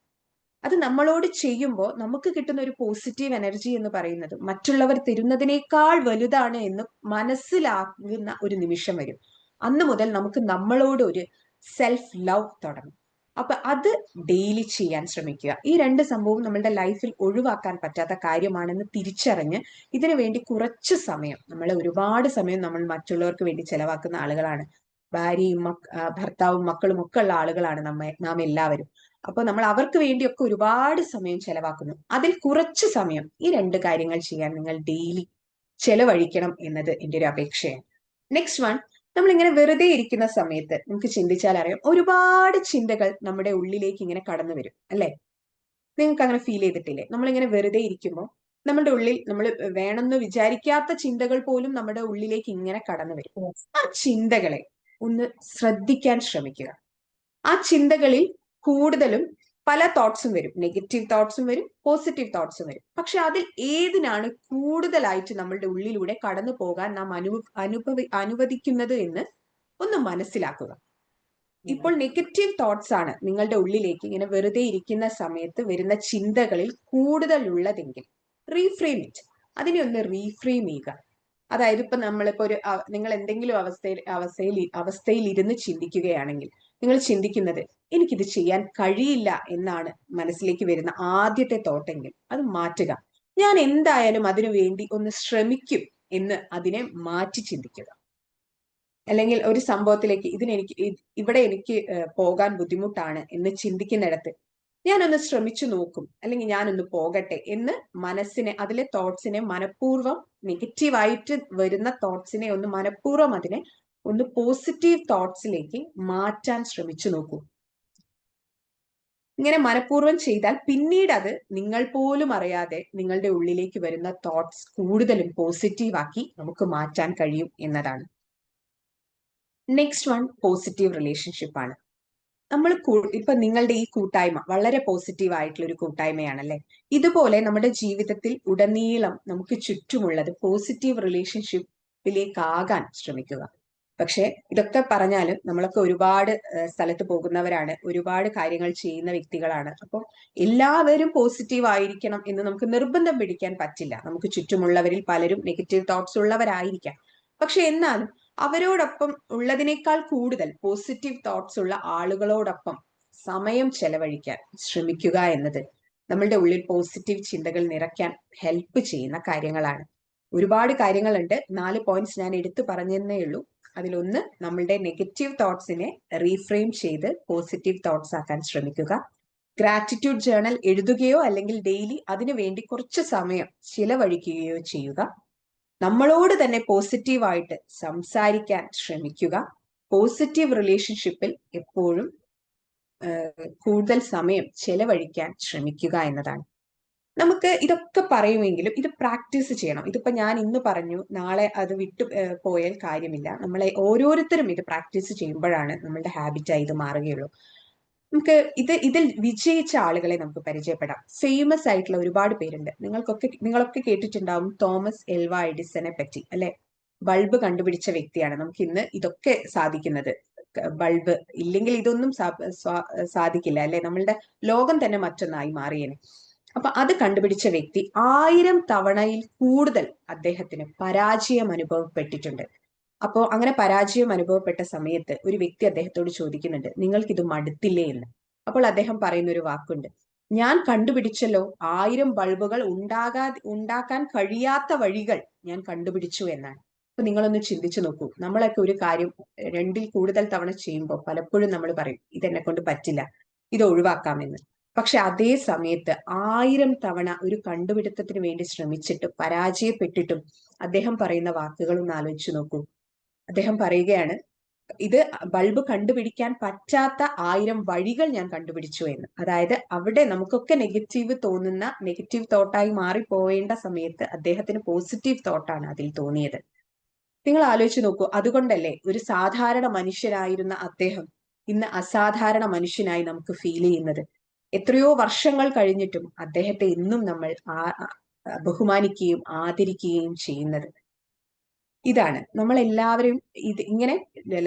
S3: അത് നമ്മളോട് ചെയ്യുമ്പോൾ നമുക്ക് കിട്ടുന്ന ഒരു പോസിറ്റീവ് എനർജി എന്ന് പറയുന്നത് മറ്റുള്ളവർ തരുന്നതിനേക്കാൾ വലുതാണ് എന്ന് മനസ്സിലാകുന്ന ഒരു നിമിഷം വരും. അന്ന് മുതൽ നമുക്ക് നമ്മളോട് ഒരു സെൽഫ് ലവ് തുടങ്ങും. അപ്പൊ അത് ഡെയിലി ചെയ്യാൻ ശ്രമിക്കുക. ഈ രണ്ട് സംഭവവും നമ്മളുടെ ലൈഫിൽ ഒഴിവാക്കാൻ പറ്റാത്ത കാര്യമാണെന്ന് തിരിച്ചറിഞ്ഞ് ഇതിനു വേണ്ടി കുറച്ച് സമയം, ഒരുപാട് സമയം നമ്മൾ മറ്റുള്ളവർക്ക് വേണ്ടി ചെലവാക്കുന്ന ആളുകളാണ്. ഭാര്യയും ഭർത്താവും മക്കളും ഒക്കെ ഉള്ള ആളുകളാണ് നാം എല്ലാവരും. അപ്പൊ നമ്മൾ അവർക്ക് വേണ്ടിയൊക്കെ ഒരുപാട് സമയം ചെലവാക്കുന്നു. അതിൽ കുറച്ച് സമയം ഈ രണ്ട് കാര്യങ്ങൾ ചെയ്യാൻ നിങ്ങൾ ഡെയിലി ചെലവഴിക്കണം എന്നത് എൻ്റെ ഒരു അപേക്ഷയാണ്. നെക്സ്റ്റ് വൺ, നമ്മളിങ്ങനെ വെറുതെ ഇരിക്കുന്ന സമയത്ത് നമുക്ക് ചിന്തിച്ചാൽ അറിയാം, ഒരുപാട് ചിന്തകൾ നമ്മുടെ ഉള്ളിലേക്ക് ഇങ്ങനെ കടന്നു വരും, അല്ലെ? നിങ്ങൾക്ക് അങ്ങനെ ഫീൽ ചെയ്തിട്ടില്ലേ? നമ്മളിങ്ങനെ വെറുതെ ഇരിക്കുമ്പോൾ നമ്മുടെ ഉള്ളിൽ നമ്മൾ വേണമെന്ന് വിചാരിക്കാത്ത ചിന്തകൾ പോലും നമ്മുടെ ഉള്ളിലേക്ക് ഇങ്ങനെ കടന്നു വരും. ആ ചിന്തകളെ ഒന്ന് ശ്രദ്ധിക്കാൻ ശ്രമിക്കുക. ആ ചിന്തകളിൽ കൂടുതലും പല തോട്ട്സും വരും, നെഗറ്റീവ് തോട്ട്സും വരും, പോസിറ്റീവ് തോട്ട്സും വരും. പക്ഷെ അതിൽ ഏതിനാണ് കൂടുതലായിട്ട് നമ്മളുടെ ഉള്ളിലൂടെ കടന്നു പോകാൻ നാം അനുവദിക്കുന്നത് എന്ന് ഒന്ന് മനസ്സിലാക്കുക. ഇപ്പോൾ നെഗറ്റീവ് തോട്ട്സ് ആണ് നിങ്ങളുടെ ഉള്ളിലേക്ക് ഇങ്ങനെ വെറുതെ ഇരിക്കുന്ന സമയത്ത് വരുന്ന ചിന്തകളിൽ കൂടുതൽ ഉള്ളതെങ്കിൽ റീഫ്രെയിം ഇറ്റ്. അതിനെ ഒന്ന് റീഫ്രെയിം ചെയ്യുക. അതായത് ഇപ്പൊ നിങ്ങൾ എന്തെങ്കിലും അവസ്ഥയിൽ ഇരുന്ന് ചിന്തിക്കുകയാണെങ്കിൽ നിങ്ങൾ ചിന്തിക്കുന്നത് എനിക്കിത് ചെയ്യാൻ കഴിയില്ല എന്നാണ് മനസ്സിലേക്ക് വരുന്ന ആദ്യത്തെ തോട്ടെങ്കിൽ അത് മാറ്റുക. ഞാൻ എന്തായാലും അതിനു വേണ്ടി ഒന്ന് ശ്രമിക്കും എന്ന് അതിനെ മാറ്റി ചിന്തിക്കുക. അല്ലെങ്കിൽ ഒരു സംഭവത്തിലേക്ക് ഇവിടെ എനിക്ക് പോകാൻ ബുദ്ധിമുട്ടാണ് എന്ന് ചിന്തിക്കുന്നിടത്ത് ഞാനൊന്ന് ശ്രമിച്ചു നോക്കും, അല്ലെങ്കിൽ ഞാനൊന്ന് പോകട്ടെ എന്ന് മനസ്സിനെ, അതിലെ തോട്ട്സിനെ മനഃപൂർവ്വം, നെഗറ്റീവായിട്ട് വരുന്ന തോട്ട്സിനെ ഒന്ന് മനഃപൂർവ്വം അതിനെ ഒന്ന് പോസിറ്റീവ് തോട്ട്സിലേക്ക് മാറ്റാൻ ശ്രമിച്ചു നോക്കൂ. ഇങ്ങനെ മനഃപൂർവ്വം ചെയ്താൽ പിന്നീട് അത് നിങ്ങൾ പോലും അറിയാതെ നിങ്ങളുടെ ഉള്ളിലേക്ക് വരുന്ന തോട്ട്സ് കൂടുതലും പോസിറ്റീവ് ആക്കി നമുക്ക് മാറ്റാൻ കഴിയും എന്നതാണ്. നെക്സ്റ്റ് വൺ പോസിറ്റീവ് റിലേഷൻഷിപ്പ് ആണ്. ഇപ്പൊ നിങ്ങളുടെ ഈ കൂട്ടായ്മ വളരെ പോസിറ്റീവ് ആയിട്ടുള്ള ഒരു കൂട്ടായ്മയാണല്ലേ. ഇതുപോലെ നമ്മുടെ ജീവിതത്തിൽ ഉടനീളം നമുക്ക് ചുറ്റുമുള്ളത് പോസിറ്റീവ് റിലേഷൻഷിപ്പിലേക്കാകാൻ ശ്രമിക്കുക. പക്ഷെ ഇതൊക്കെ പറഞ്ഞാലും നമ്മളൊക്കെ ഒരുപാട് സ്ഥലത്ത് പോകുന്നവരാണ്, ഒരുപാട് കാര്യങ്ങൾ ചെയ്യുന്ന വ്യക്തികളാണ്. അപ്പോൾ എല്ലാവരും പോസിറ്റീവ് ആയിരിക്കണം എന്ന് നമുക്ക് നിർബന്ധം പിടിക്കാൻ പറ്റില്ല. നമുക്ക് ചുറ്റുമുള്ളവരിൽ പലരും നെഗറ്റീവ് തോട്ട്സ് ഉള്ളവരായിരിക്കാം. പക്ഷെ എന്നാലും അവരോടൊപ്പം ഉള്ളതിനേക്കാൾ കൂടുതൽ പോസിറ്റീവ് തോട്ട്സ് ഉള്ള ആളുകളോടൊപ്പം സമയം ചെലവഴിക്കാൻ ശ്രമിക്കുക എന്നത് നമ്മളുടെ ഉള്ളിൽ പോസിറ്റീവ് ചിന്തകൾ നിറയ്ക്കാൻ ഹെൽപ്പ് ചെയ്യുന്ന കാര്യങ്ങളാണ്. ഒരുപാട് കാര്യങ്ങളുണ്ട്. 4 പോയിന്റ്സ് ഞാൻ എടുത്തു പറഞ്ഞതേ ഉള്ളൂ. അതിലൊന്ന്, നമ്മളുടെ നെഗറ്റീവ് തോട്ട്സിനെ റീഫ്രെയിം ചെയ്ത് പോസിറ്റീവ് തോട്ട്സ് ആക്കാൻ ശ്രമിക്കുക. ഗ്രാറ്റിറ്റ്യൂഡ് ജേർണൽ എഴുതുകയോ അല്ലെങ്കിൽ ഡെയിലി അതിനു വേണ്ടി കുറച്ച് സമയം ചിലവഴിക്കുകയോ ചെയ്യുക. നമ്മളോട് തന്നെ പോസിറ്റീവായിട്ട് സംസാരിക്കാൻ ശ്രമിക്കുക. പോസിറ്റീവ് റിലേഷൻഷിപ്പിൽ എപ്പോഴും കൂടുതൽ സമയം ചെലവഴിക്കാൻ ശ്രമിക്കുക എന്നതാണ്. നമുക്ക് ഇതൊക്കെ പറയുമെങ്കിലും ഇത് പ്രാക്ടീസ് ചെയ്യണം. ഇതിപ്പോ ഞാൻ ഇന്ന് പറഞ്ഞു, നാളെ അത് വിട്ടു പോയാൽ കാര്യമില്ല. നമ്മളെ ഓരോരുത്തരും ഇത് പ്രാക്ടീസ് ചെയ്യുമ്പോഴാണ് നമ്മളുടെ ഹാബിറ്റായി ഇത് മാറുകയുള്ളൂ. നമുക്ക് ഇതിൽ വിജയിച്ച ആളുകളെ നമുക്ക് പരിചയപ്പെടാം. ഫേമസ് ആയിട്ടുള്ള ഒരുപാട് പേരുണ്ട്. നിങ്ങളൊക്കെ കേട്ടിട്ടുണ്ടാവും തോമസ് എൽവ എഡിസനെ പറ്റി, അല്ലെ? ബൾബ് കണ്ടുപിടിച്ച വ്യക്തിയാണ്. നമുക്ക് ഇന്ന് ഇതൊക്കെ സാധിക്കുന്നത്. ബൾബ് ഇല്ലെങ്കിൽ ഇതൊന്നും സാധിക്കില്ല, അല്ലെ? നമ്മളുടെ ലോകം തന്നെ മറ്റൊന്നായി മാറിയേനെ. അപ്പൊ അത് കണ്ടുപിടിച്ച വ്യക്തി 1000 തവണയിൽ കൂടുതൽ അദ്ദേഹത്തിന് പരാജയം അനുഭവപ്പെട്ടിട്ടുണ്ട്. അപ്പോ അങ്ങനെ പരാജയം അനുഭവപ്പെട്ട സമയത്ത് ഒരു വ്യക്തി അദ്ദേഹത്തോട് ചോദിക്കുന്നുണ്ട്, നിങ്ങൾക്കിത് മടുത്തില്ലേ എന്ന്. അപ്പോൾ അദ്ദേഹം പറയുന്ന ഒരു വാക്കുണ്ട്, ഞാൻ കണ്ടുപിടിച്ചല്ലോ 1000 ബൾബുകൾ ഉണ്ടാക്കാൻ കഴിയാത്ത വഴികൾ ഞാൻ കണ്ടുപിടിച്ചു എന്നാണ്. അപ്പൊ നിങ്ങളൊന്ന് ചിന്തിച്ചു നോക്കൂ. നമ്മളൊക്കെ ഒരു കാര്യം 2ൽ കൂടുതൽ തവണ ചെയ്യുമ്പോൾ പലപ്പോഴും നമ്മൾ പറയും, ഇതെന്നെ കൊണ്ട് പറ്റില്ല, ഇത് ഒഴിവാക്കാമെന്ന്. പക്ഷെ അതേ സമയത്ത് 1000 തവണ ഒരു കണ്ടുപിടുത്തത്തിന് വേണ്ടി ശ്രമിച്ചിട്ട് പരാജയപ്പെട്ടിട്ടും അദ്ദേഹം പറയുന്ന വാക്കുകളൊന്ന് ആലോചിച്ചു നോക്കൂ. അദ്ദേഹം പറയുകയാണ്, ഇത് ബൾബ് കണ്ടുപിടിക്കാൻ പറ്റാത്ത 1000 വഴികൾ ഞാൻ കണ്ടുപിടിച്ചു എന്ന്. അതായത് അവിടെ നമുക്കൊക്കെ നെഗറ്റീവ് തോന്നുന്ന നെഗറ്റീവ് തോട്ടായി മാറിപ്പോവേണ്ട സമയത്ത് അദ്ദേഹത്തിന് പോസിറ്റീവ് തോട്ടാണ് അതിൽ തോന്നിയത്. നിങ്ങൾ ആലോചിച്ച് നോക്കൂ. അതുകൊണ്ടല്ലേ ഒരു സാധാരണ മനുഷ്യനായിരുന്ന അദ്ദേഹം ഇന്ന് അസാധാരണ മനുഷ്യനായി നമുക്ക് ഫീൽ ചെയ്യുന്നത്. എത്രയോ വർഷങ്ങൾ കഴിഞ്ഞിട്ടും അദ്ദേഹത്തെ ഇന്നും നമ്മൾ ബഹുമാനിക്കുകയും ആദരിക്കുകയും ചെയ്യുന്നത്. ഇതാണ് നമ്മൾ എല്ലാവരും ഇങ്ങനെ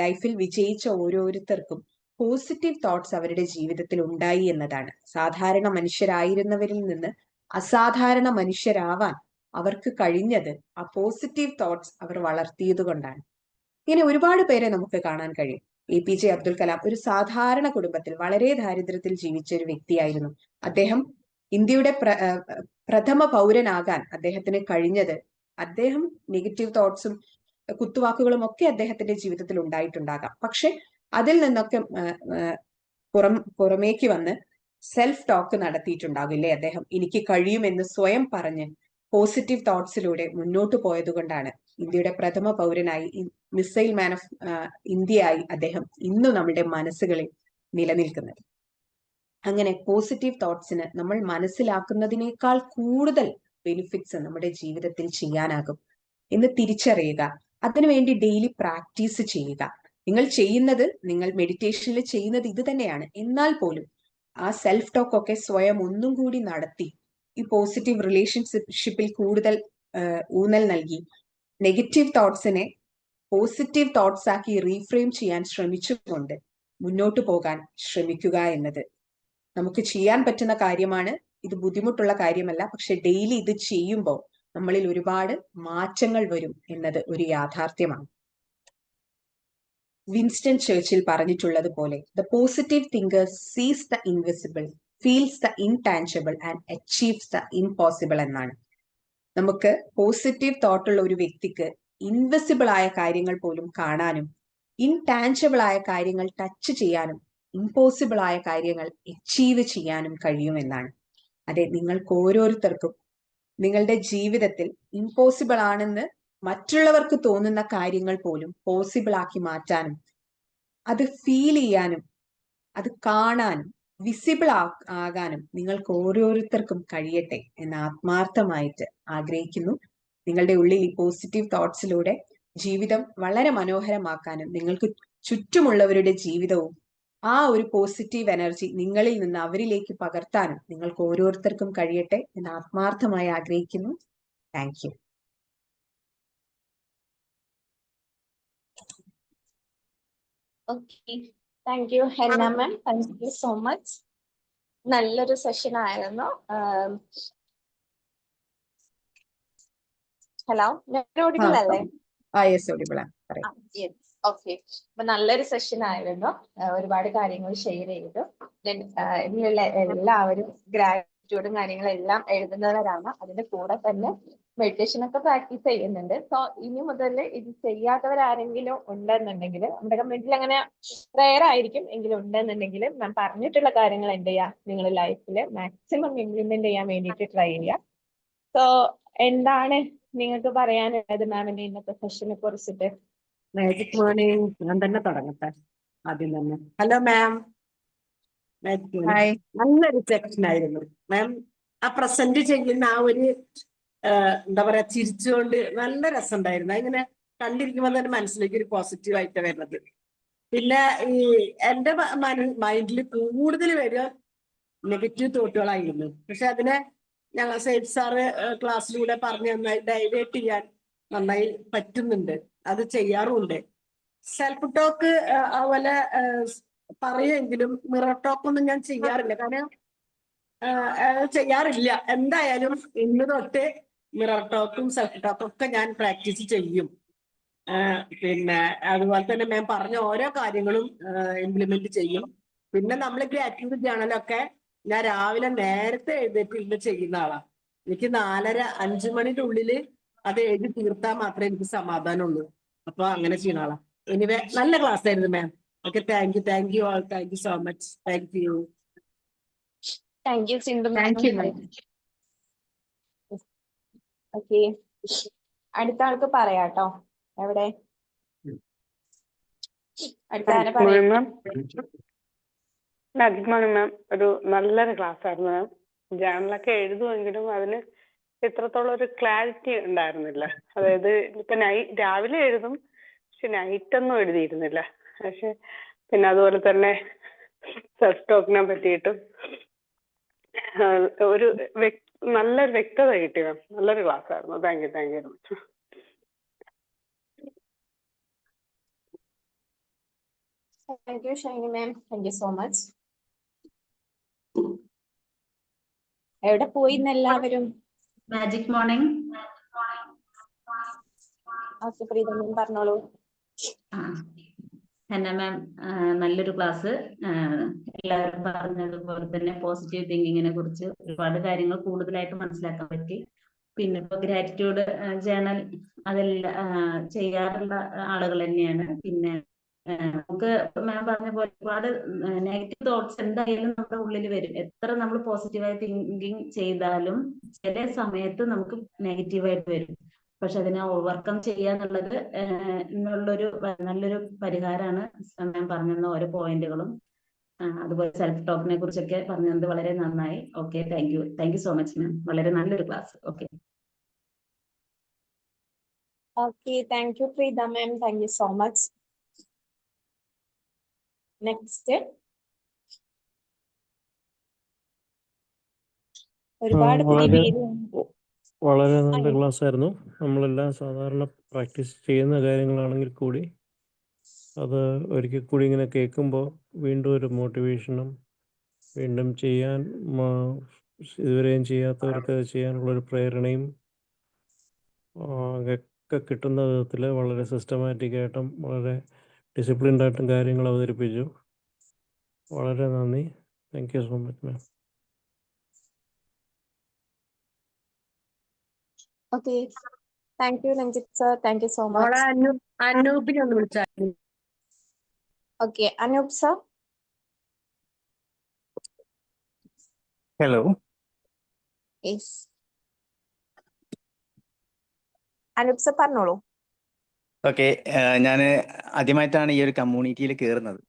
S3: ലൈഫിൽ വിജയിച്ച ഓരോരുത്തർക്കും പോസിറ്റീവ് തോട്ട്സ് അവരുടെ ജീവിതത്തിൽ ഉണ്ടായി എന്നതാണ്. സാധാരണ മനുഷ്യരായിരുന്നവരിൽ നിന്ന് അസാധാരണ മനുഷ്യരാവാൻ അവർക്ക് കഴിഞ്ഞത് ആ പോസിറ്റീവ് തോട്ട്സ് അവർ വളർത്തിയത് കൊണ്ടാണ്. ഇങ്ങനെ ഒരുപാട് പേരെ നമുക്ക് കാണാൻ കഴിയും. APJ അബ്ദുൽ കലാം ഒരു സാധാരണ കുടുംബത്തിൽ വളരെ ദാരിദ്ര്യത്തിൽ ജീവിച്ച ഒരു വ്യക്തിയായിരുന്നു. അദ്ദേഹം ഇന്ത്യയുടെ പ്രഥമ പൗരനാകാൻ അദ്ദേഹത്തിന് കഴിഞ്ഞത് അദ്ദേഹം നെഗറ്റീവ് തോട്ട്സും കുത്തുവാക്കുകളും ഒക്കെ അദ്ദേഹത്തിന്റെ ജീവിതത്തിൽ ഉണ്ടായിട്ടുണ്ടാകാം. പക്ഷെ അതിൽ നിന്നൊക്കെ പുറമേക്ക് വന്ന് സെൽഫ് ടോക്ക് നടത്തിയിട്ടുണ്ടാകില്ലേ അദ്ദേഹം. എനിക്ക് കഴിയുമെന്ന് സ്വയം പറഞ്ഞ് പോസിറ്റീവ് തോട്ട്സിലൂടെ മുന്നോട്ട് പോയതുകൊണ്ടാണ് ഇന്ത്യയുടെ പ്രഥമ പൗരനായി മിസൈൽ മാൻ ഓഫ് ഇന്ത്യയായി അദ്ദേഹം ഇന്നും നമ്മുടെ മനസ്സുകളിൽ നിലനിൽക്കുന്നത്. അങ്ങനെ പോസിറ്റീവ് തോട്ട്സിന് നമ്മൾ മനസ്സിലാക്കുന്നതിനേക്കാൾ കൂടുതൽ ബെനിഫിറ്റ്സ് നമ്മുടെ ജീവിതത്തിൽ ചെയ്യാനാകും എന്ന് തിരിച്ചറിയുക. അതിനുവേണ്ടി ഡെയിലി പ്രാക്ടീസ് ചെയ്യുക. നിങ്ങൾ മെഡിറ്റേഷനിൽ ചെയ്യുന്നത് ഇത് തന്നെയാണ്. എന്നാൽ പോലും ആ സെൽഫ് ടോക്ക് ഒക്കെ സ്വയം ഒന്നും കൂടി നടത്തി ഈ പോസിറ്റീവ് റിലേഷൻഷിപ്പിൽ കൂടുതൽ ഊന്നൽ നൽകി നെഗറ്റീവ് തോട്ട്സിനെ പോസിറ്റീവ് തോട്ട്സ് ആക്കി റീഫ്രെയിം ചെയ്യാൻ ശ്രമിച്ചുകൊണ്ട് മുന്നോട്ട് പോകാൻ ശ്രമിക്കുക എന്നത് നമുക്ക് ചെയ്യാൻ പറ്റുന്ന കാര്യമാണ്. ഇത് ബുദ്ധിമുട്ടുള്ള കാര്യമല്ല. പക്ഷെ ഡെയിലി ഇത് ചെയ്യുമ്പോൾ നമ്മളിൽ ഒരുപാട് മാറ്റങ്ങൾ വരും എന്നത് ഒരു യാഥാർത്ഥ്യമാണ്. വിൻസ്റ്റൺ ചർച്ചിൽ പറഞ്ഞിട്ടുള്ളത് പോലെ ദ പോസിറ്റീവ് തിങ്കർ സീസ് the invisible, feels the intangible and achieves the impossible എന്നാണ്. നമുക്ക് പോസിറ്റീവ് തോട്ടുള്ള ഒരു വ്യക്തിക്ക് ഇൻവിസിബിൾ ആയ കാര്യങ്ങൾ പോലും കാണാനും ഇൻടാഞ്ചിബിൾ ആയ കാര്യങ്ങൾ ടച്ച് ചെയ്യാനും ഇംപോസിബിൾ ആയ കാര്യങ്ങൾ അച്ചീവ് ചെയ്യാനും കഴിയുമെന്നാണ്. അതെ, നിങ്ങൾക്ക് ഓരോരുത്തർക്കും നിങ്ങളുടെ ജീവിതത്തിൽ ഇംപോസിബിൾ ആണെന്ന് മറ്റുള്ളവർക്ക് തോന്നുന്ന കാര്യങ്ങൾ പോലും പോസിബിൾ ആക്കി മാറ്റാനും അത് ഫീൽ ചെയ്യാനും അത് കാണാനും വിസിബിൾ ആകാനും നിങ്ങൾക്ക് ഓരോരുത്തർക്കും കഴിയട്ടെ എന്ന് ആത്മാർത്ഥമായിട്ട് ആഗ്രഹിക്കുന്നു. നിങ്ങളുടെ ഉള്ളിൽ ഈ പോസിറ്റീവ് തോട്ട്സിലൂടെ ജീവിതം വളരെ മനോഹരമാക്കാനും നിങ്ങൾക്ക് ചുറ്റുമുള്ളവരുടെ ജീവിതവും ആ ഒരു പോസിറ്റീവ് എനർജി നിങ്ങളിൽ നിന്ന് അവരിലേക്ക് പകർത്താനും നിങ്ങൾക്ക് ഓരോരുത്തർക്കും കഴിയട്ടെ എന്ന് ആത്മാർത്ഥമായി ആഗ്രഹിക്കുന്നു. Thank you.
S2: Okay, thank U henna ma'am. Thank you so much. നല്ലൊരു സെഷൻ ആയിരുന്നു. ഹലോ, ഞാൻ ഓഡിബിൾ അല്ലേ?
S3: യെസ്, ഓഡിബിൾ ആണ്.
S2: ഓക്കെ, അപ്പൊ നല്ലൊരു സെഷൻ ആയിരുന്നു. ഒരുപാട് കാര്യങ്ങൾ ഷെയർ ചെയ്തു. ഇതിലുള്ള എല്ലാവരും ഗ്രാറ്റിറ്റ്യൂഡും കാര്യങ്ങളും എല്ലാം എഴുതുന്നവരാണ്. അതിന്റെ കൂടെ തന്നെ മെഡിറ്റേഷൻ ഒക്കെ പ്രാക്ടീസ് ചെയ്യുന്നുണ്ട്. സോ ഇനി മുതൽ ഇത് ചെയ്യാത്തവരാരെങ്കിലും ഉണ്ടെന്നുണ്ടെങ്കിൽ, നമ്മുടെ കമ്മ്യൂണിറ്റിയിൽ അങ്ങനെ റെയർ ആയിരിക്കും എങ്കിലും ഉണ്ടെന്നുണ്ടെങ്കിൽ, ഞാൻ പറഞ്ഞിട്ടുള്ള കാര്യങ്ങൾ എന്ത് ചെയ്യുക, നിങ്ങൾ ലൈഫിൽ മാക്സിമം ഇംപ്ലിമെന്റ് ചെയ്യാൻ വേണ്ടിയിട്ട് ട്രൈ ചെയ്യുക. സോ എന്താണ് നിങ്ങൾക്ക് പറയാനുള്ളത് മാമിന്റെ ഇന്നത്തെ സെഷനെ കുറിച്ചിട്ട്?
S1: മാജിക് മോർണിംഗ് ഞാൻ തന്നെ തുടങ്ങട്ടെ ആദ്യം തന്നെ. Hello ma'am. മാജിക് മോർണിംഗ് നല്ലൊരു സെക്ഷൻ ആയിരുന്നു മാം. ആ പ്രസന്റ് ചെയ്യുന്ന ആ ഒരു എന്താ പറയാ, ചിരിച്ചുകൊണ്ട് നല്ല രസമുണ്ടായിരുന്നു. അതിങ്ങനെ കണ്ടിരിക്കുമ്പോൾ തന്നെ മനസ്സിലേക്ക് ഒരു പോസിറ്റീവ് ആയിട്ട് വരുന്നത്. പിന്നെ ഈ എന്റെ മൈൻഡിൽ കൂടുതൽ വരിക നെഗറ്റീവ് തോട്ടുകളായിരുന്നു. പക്ഷെ അതിനെ ഞങ്ങൾ സേഫ് സാറ് ക്ലാസ്സിലൂടെ പറഞ്ഞ് നന്നായി ഡൈവേർട്ട് ചെയ്യാൻ നന്നായി പറ്റുന്നുണ്ട്. അത് ചെയ്യാറുമുണ്ട്. സെൽഫ് ടോക്ക് അതുപോലെ പറയുമെങ്കിലും മിറർ ടോക്ക് ഒന്നും ഞാൻ ചെയ്യാറില്ല. കാരണം ചെയ്യാറില്ല. എന്തായാലും ഇന്ന് തൊട്ട് മിറർ ടോക്കും സെൽഫ് ടോക്കും ഒക്കെ ഞാൻ പ്രാക്ടീസ് ചെയ്യും. പിന്നെ അതുപോലെ തന്നെ ഞാൻ പറഞ്ഞ ഓരോ കാര്യങ്ങളും ഇംപ്ലിമെന്റ് ചെയ്യും. പിന്നെ നമ്മൾ ഗ്രാറ്റിറ്റ്യൂഡ് ജേണലൊക്കെ ഞാൻ രാവിലെ നേരത്തെ എഴുന്നേറ്റ് ഇന്ന് ചെയ്യുന്ന ആളാണ്. എനിക്ക് 4:30-5 മണിയുടെ ഉള്ളിൽ അത് എഴുതി തീർത്താൽ മാത്രമേ എനിക്ക് സമാധാനമുള്ളൂ. അപ്പൊ അങ്ങനെ ചെയ്യുന്ന ആളാ. എനിവേ നല്ല ക്ലാസ് ആയിരുന്നു ma'am. Okay, thank you all. Thank you so much. Thank you.
S2: Thank you Sindhu.
S3: Thank you ma'am.
S2: Okay, അടുത്ത ആൾക്ക് പറയാട്ടോ. എവിടെ അടുത്ത ആരെ പറയാം?
S4: മാജിക് മോർണിംഗ് മാം, ഒരു നല്ലൊരു ക്ലാസ് ആയിരുന്നു മാം. ജേണലൊക്കെ എഴുതുമെങ്കിലും അതിന് ഇത്രത്തോളം ഒരു ക്ലാരിറ്റി ഉണ്ടായിരുന്നില്ല. അതായത് ഇപ്പൊ രാവിലെ എഴുതും, പക്ഷെ നൈറ്റൊന്നും എഴുതിയിരുന്നില്ല. പക്ഷെ പിന്നെ അതുപോലെ തന്നെ സെൽഫ് ടോക്കിനെ പറ്റിയിട്ടും ഒരു നല്ലൊരു വ്യക്തത കിട്ടി മാം. നല്ലൊരു ക്ലാസ് ആയിരുന്നു. Thank you very much.
S2: Thank U Shiny ma'am. Thank you so much. എവിടെ പോയി എല്ലാവരും?
S5: Magic morning.
S2: ഓക്കെ, പ്രീത മാം പറഞ്ഞോളൂ.
S5: ഹന്ന മാം, നല്ലൊരു ക്ലാസ്. എല്ലാവരും പറഞ്ഞതുപോലെ തന്നെ പോസിറ്റീവ് തിങ്കിങ്ങിനെ കുറിച്ച് ഒരുപാട് കാര്യങ്ങൾ കൂടുതലായിട്ട് മനസ്സിലാക്കാൻ പറ്റി. പിന്നെ ഇപ്പൊ ഗ്രാറ്റിറ്റ്യൂഡ് ജേണൽ അതെല്ലാം ചെയ്യാറുള്ള ആളുകൾ തന്നെയാണ്. പിന്നെ നമുക്ക് മാം പറഞ്ഞ പോലെ ഒരുപാട് നെഗറ്റീവ് തോട്ട്സ് എന്തായാലും നമ്മുടെ ഉള്ളിൽ വരും. എത്ര നമ്മൾ പോസിറ്റീവായി തിങ്കിങ് ചെയ്താലും ചില സമയത്ത് നമുക്ക് നെഗറ്റീവായിട്ട് വരും. പക്ഷെ അതിനെ ഓവർകം ചെയ്യാന്നുള്ളത് എന്നുള്ളൊരു നല്ലൊരു പരിഹാരമാണ് മാം പറഞ്ഞ ഓരോ പോയിന്റുകളും. അതുപോലെ സെൽഫ് ടോക്കിനെ കുറിച്ചൊക്കെ പറഞ്ഞത് വളരെ നന്നായി. Okay, thank you so much മാം. വളരെ നല്ലൊരു class. Okay.
S2: Okay, thank U Preetha ma'am. Thank you so much. Next ഒരുപാട്
S6: വളരെ നല്ല ക്ലാസ് ആയിരുന്നു. നമ്മളെല്ലാം സാധാരണ പ്രാക്ടീസ് ചെയ്യുന്ന കാര്യങ്ങളാണെങ്കിൽ കൂടി അത് ഒരിക്കൽ കൂടി ഇങ്ങനെ കേൾക്കുമ്പോൾ വീണ്ടും ഒരു മോട്ടിവേഷനും വീണ്ടും ചെയ്യാൻ ഇതുവരെയും ചെയ്യാത്തവർക്ക് ചെയ്യാനുള്ളൊരു പ്രേരണയും ഒക്കെ കിട്ടുന്ന വിധത്തിൽ വളരെ സിസ്റ്റമാറ്റിക്കായിട്ടും വളരെ ഡിസിപ്ലിൻഡായിട്ടും കാര്യങ്ങൾ അവതരിപ്പിച്ചു. വളരെ നന്ദി. Thank you so much ma'am.
S2: Okay, thank you Ranjith sir. Thank you so much.
S1: അനൂപിനെ ഒന്ന് വിളിച്ചാൽ.
S2: Okay, Anoop sir.
S7: Hello.
S2: Yes, Anoop sir പറഞ്ഞോളൂ.
S7: ഓക്കെ, ഞാൻ ആദ്യമായിട്ടാണ് ഈ ഒരു കമ്മ്യൂണിറ്റിയിൽ കയറുന്നത്.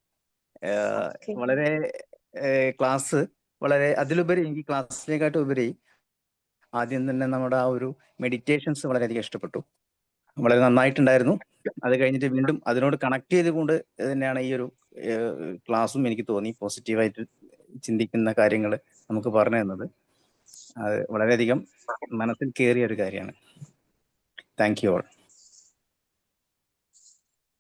S7: വളരെ ക്ലാസ് വളരെ അതിലുപരി എനിക്ക് ക്ലാസ്സിനെക്കാട്ടും ഉപരി ആദ്യം തന്നെ നമ്മുടെ ആ ഒരു മെഡിറ്റേഷൻസ് വളരെയധികം ഇഷ്ടപ്പെട്ടു. വളരെ നന്നായിട്ടുണ്ടായിരുന്നു. അത് കഴിഞ്ഞിട്ട് വീണ്ടും അതിനോട് കണക്ട് ചെയ്തുകൊണ്ട് തന്നെയാണ് ഈ ഒരു ക്ലാസ്സും എനിക്ക് തോന്നി. പോസിറ്റീവായിട്ട് ചിന്തിക്കുന്ന കാര്യങ്ങൾ നമുക്ക് പറഞ്ഞു തന്നത് അത് വളരെയധികം മനസ്സിൽ കയറിയ ഒരു കാര്യമാണ്. Thank you all.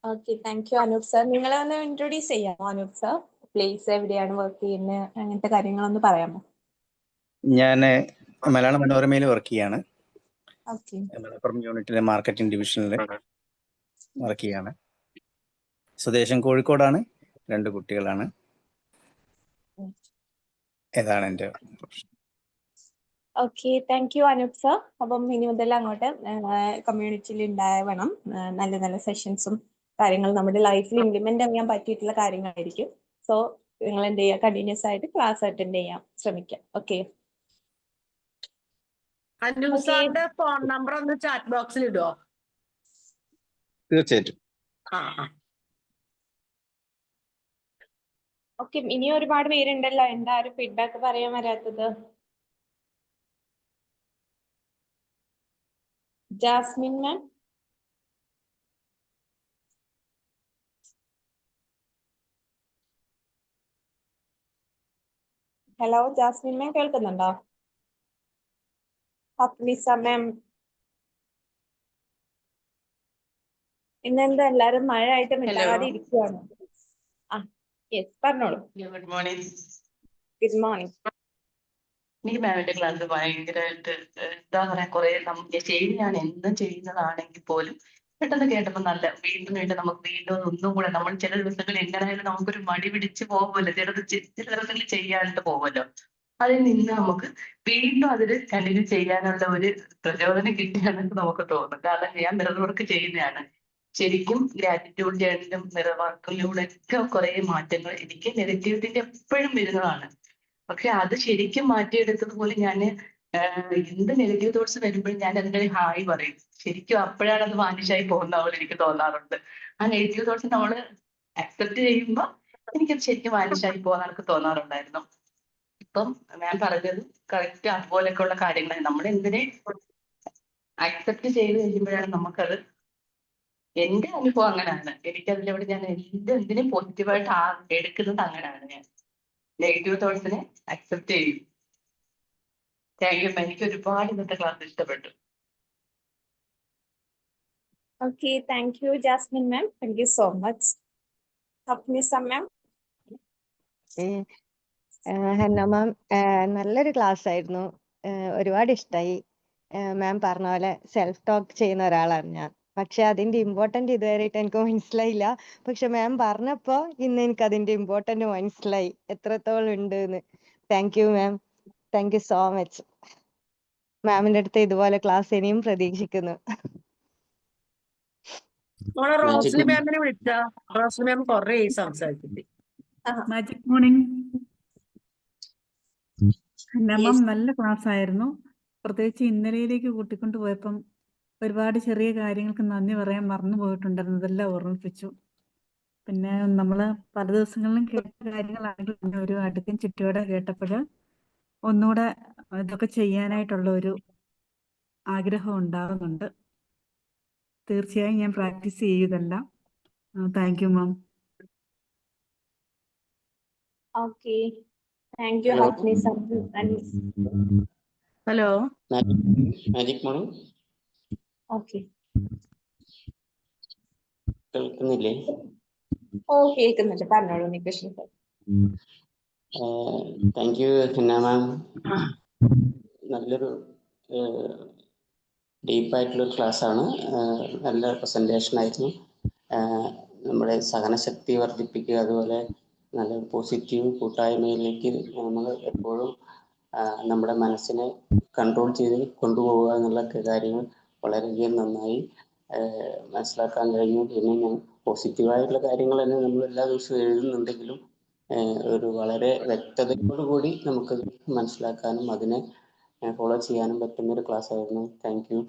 S2: Okay, thank U Anoop sir. നിങ്ങളെ ഒന്ന് ഇൻട്രൊഡ്യൂസ് ചെയ്യാമോ അനൂപ് സർ? പ്ലേസ് എവിടെയാണ് വർക്ക് ചെയ്യുന്നത്, അങ്ങനത്തെ കാര്യങ്ങളൊന്ന് പറയാമോ?
S7: ഞാൻ മലയാള മനോരമയിൽ വർക്ക് ചെയ്യാണ്.
S2: ഓക്കെ,
S7: മലപ്പുറം യൂണിറ്റിലെ മാർക്കറ്റിംഗ് ഡിവിഷനിൽ വർക്ക് ചെയ്യാണ്. സ്വദേശം കോഴിക്കോടാണ്. 2 കുട്ടികളാണ്. ഇതാണ് എൻ്റെ profession.
S2: Okay, thank U Anoop sir. അപ്പം ഇനി മുതൽ അങ്ങോട്ട് കമ്മ്യൂണിറ്റിയിൽ ഉണ്ടാവണം നല്ല നല്ല സെഷൻസും കാര്യങ്ങളും നമ്മുടെ ലൈഫിൽ ഇംപ്ലിമെന്റ് ചെയ്യാൻ പറ്റിയിട്ടുള്ള കാര്യങ്ങളായിരിക്കും. സോ നിങ്ങൾ എന്ത് ചെയ്യുക, കണ്ടിന്യൂസ് ആയിട്ട് ക്ലാസ് അറ്റൻഡ് ചെയ്യാൻ ശ്രമിക്കാം. ഓക്കെ,
S1: അനൂപ് സാറിന്റെ ഫോൺ നമ്പർ ഒന്ന് ചാറ്റ് ബോക്സിൽ ഇടുവോ?
S7: തീർച്ചയായിട്ടും.
S2: ഓക്കെ. ഇനി ഒരുപാട് പേരുണ്ടല്ലോ, എന്താ ഒരു ഫീഡ്ബാക്ക് പറയാൻ വരാത്തത്? ജാസ്മിൻ മാം. ഹലോ ജാസ്മിൻ മാം, കേൾക്കുന്നുണ്ടോ? ഹഫ്നിസ മാം. ഇന്നെന്താ എല്ലാരും മഴ ആയിട്ട് മിണ്ടാതെ ഇരിക്കുവാണ്? യെസ്, പറഞ്ഞോളൂ.
S8: Good morning.
S2: Good morning.
S8: എനിക്ക് മാമിന്റെ ക്ലാസ് ഭയങ്കരമായിട്ട് എന്താ പറയാ, കുറെ ഞാൻ എന്നും ചെയ്യുന്നതാണെങ്കിൽ പോലും പെട്ടെന്ന് കേട്ടപ്പോൾ നല്ല വീണ്ടും വീണ്ടും നമുക്ക് വീണ്ടും ഒന്നും കൂടെ, നമ്മൾ ചില ദിവസങ്ങളിൽ എങ്ങനെയായാലും നമുക്കൊരു മടി പിടിച്ച് പോകുമല്ലോ, ചില ദിവസങ്ങളിൽ ചെയ്യാനായിട്ട് പോകുമല്ലോ. അതിൽ നിന്ന് നമുക്ക് വീണ്ടും അതിൽ കണ്ടിന്യൂ ചെയ്യാനുള്ള ഒരു പ്രചോദനം കിട്ടിയാണെന്ന് നമുക്ക് തോന്നും. കാരണം ഞാൻ മിറർ വർക്ക് ചെയ്യുന്നതാണ്. ശരിക്കും ഗ്രാറ്റിറ്റ്യൂഡ് ജേർണലും മിറർ വർക്കിലൂടെ ഒക്കെ കുറെ മാറ്റങ്ങൾ, എനിക്ക് നെഗറ്റിവിറ്റിന്റെ എപ്പോഴും വരുന്നതാണ്. പക്ഷെ അത് ശരിക്കും മാറ്റിയെടുത്തതുപോലെ ഞാൻ എന്ത് നെഗറ്റീവ് തോട്ട്സ് വരുമ്പോഴും ഞാൻ അതിന്റെ ഹായ് പറയും. ശരിക്കും അപ്പോഴാണ് അത് വാനിഷായി പോകുന്ന പോലെ എനിക്ക് തോന്നാറുണ്ട്. ആ നെഗറ്റീവ് തോട്ട്സ് നമ്മൾ അക്സെപ്റ്റ് ചെയ്യുമ്പോൾ എനിക്കത് ശരിക്കും വാനിഷായി പോകാൻ എനിക്ക് തോന്നാറുണ്ടായിരുന്നു. ഇപ്പം ഞാൻ പറഞ്ഞത് കറക്റ്റ് അതുപോലെയൊക്കെയുള്ള കാര്യങ്ങൾ നമ്മൾ എന്തിനെ അക്സെപ്റ്റ് ചെയ്ത് കഴിയുമ്പോഴാണ് നമുക്കത്, എന്റെ അനുഭവം അങ്ങനെയാണ്. എനിക്കതിലൂടെ ഞാൻ എന്തിനും പോസിറ്റീവായിട്ട് എടുക്കുന്നത് അങ്ങനെയാണ്. ഞാൻ നെഗറ്റീവ് തോട്ട്സിനെ അക്സെപ്റ്റ് ചെയ്യും. Thank you. എനിക്ക് ഒരുപാട് ഇന്നത്തെ ക്ലാസ് ഇഷ്ടപ്പെട്ടു.
S2: Okay, thank you Jasmine ma'am. Thank you so much. Hafnisa ma'am.
S9: Hanna ma'am, നല്ലൊരു ക്ലാസ് ആയിരുന്നു. ഒരുപാട് ഇഷ്ടമായി. മാം പറഞ്ഞ പോലെ സെൽഫ് ടോക്ക് ചെയ്യുന്ന ഒരാളാണ് ഞാൻ. പക്ഷെ അതിന്റെ ഇമ്പോർട്ടന്റ് ഇതുവരെയായിട്ട് എനിക്ക് മനസ്സിലായില്ല. പക്ഷെ മാം പറഞ്ഞപ്പോ ഇന്ന് എനിക്ക് അതിന്റെ ഇമ്പോർട്ടന്റ് മനസ്സിലായി, എത്രത്തോളം ഉണ്ട് എന്ന്. Thank you ma'am. Thank you so much. മാമിന്റെ അടുത്ത് ഇതുപോലെ ക്ലാസ് ഇനിയും പ്രതീക്ഷിക്കുന്നു.
S1: റോസ്ലി മാമിനെ വിളിച്ച റോസ്ലി മാം കൊറേ സംസാരിച്ചിട്ട്.
S10: Magic morning. മാം നല്ല ക്ലാസ് ആയിരുന്നു. പ്രത്യേകിച്ച് ഇന്നലെയിലേക്ക് കൂട്ടിക്കൊണ്ട് പോയപ്പം ഒരുപാട് ചെറിയ കാര്യങ്ങൾക്ക് നന്ദി പറയാൻ മറന്നു പോയിട്ടുണ്ടായിരുന്നു. ഇതെല്ലാം ഓർമ്മിപ്പിച്ചു. പിന്നെ നമ്മൾ പല ദിവസങ്ങളിലും കേട്ട കാര്യങ്ങളാണെങ്കിൽ ഒരു അടുക്കും ചുറ്റോടെ കേട്ടപ്പോൾ ഒന്നുകൂടെ ഇതൊക്കെ ചെയ്യാനായിട്ടുള്ള ഒരു ആഗ്രഹം ഉണ്ടാകുന്നുണ്ട്. തീർച്ചയായും ഞാൻ പ്രാക്ടീസ് ചെയ്യുകയെല്ലാം. Thank you ma'am.
S2: Okay, thank you Hafnisa.
S10: Hello,
S11: magic morning.
S2: Okay,
S11: കേൾക്കുന്നില്ലേ?
S2: ഓ കേൾക്കുന്നുണ്ട്, പറഞ്ഞോളൂ Nikesh.
S11: Thank you Hinna ma'am. നല്ലൊരു ഡീപ്പായിട്ടുള്ളൊരു ക്ലാസ്സാണ്. നല്ല പ്രസൻറ്റേഷൻ ആയിരുന്നു. നമ്മുടെ സഹനശക്തി വർദ്ധിപ്പിക്കുക, അതുപോലെ നല്ല പോസിറ്റീവ് കൂട്ടായ്മയിലേക്ക് നമ്മൾ എപ്പോഴും നമ്മുടെ മനസ്സിനെ കൺട്രോൾ ചെയ്ത് കൊണ്ടുപോകുക എന്നുള്ള കാര്യങ്ങൾ വളരെയധികം നന്നായി മനസ്സിലാക്കാൻ കഴിഞ്ഞു. പിന്നെ ഞാൻ പോസിറ്റീവായിട്ടുള്ള കാര്യങ്ങൾ തന്നെ നമ്മൾ എല്ലാ ദിവസവും എഴുതുന്നുണ്ടെങ്കിലും ഒരു വളരെ വ്യക്തതയോടു കൂടി നമുക്ക് മനസ്സിലാക്കാനും അതിനെ ഫോളോ ചെയ്യാനും പറ്റുന്ന ഒരു ക്ലാസ് ആയിരുന്നു. Thank you.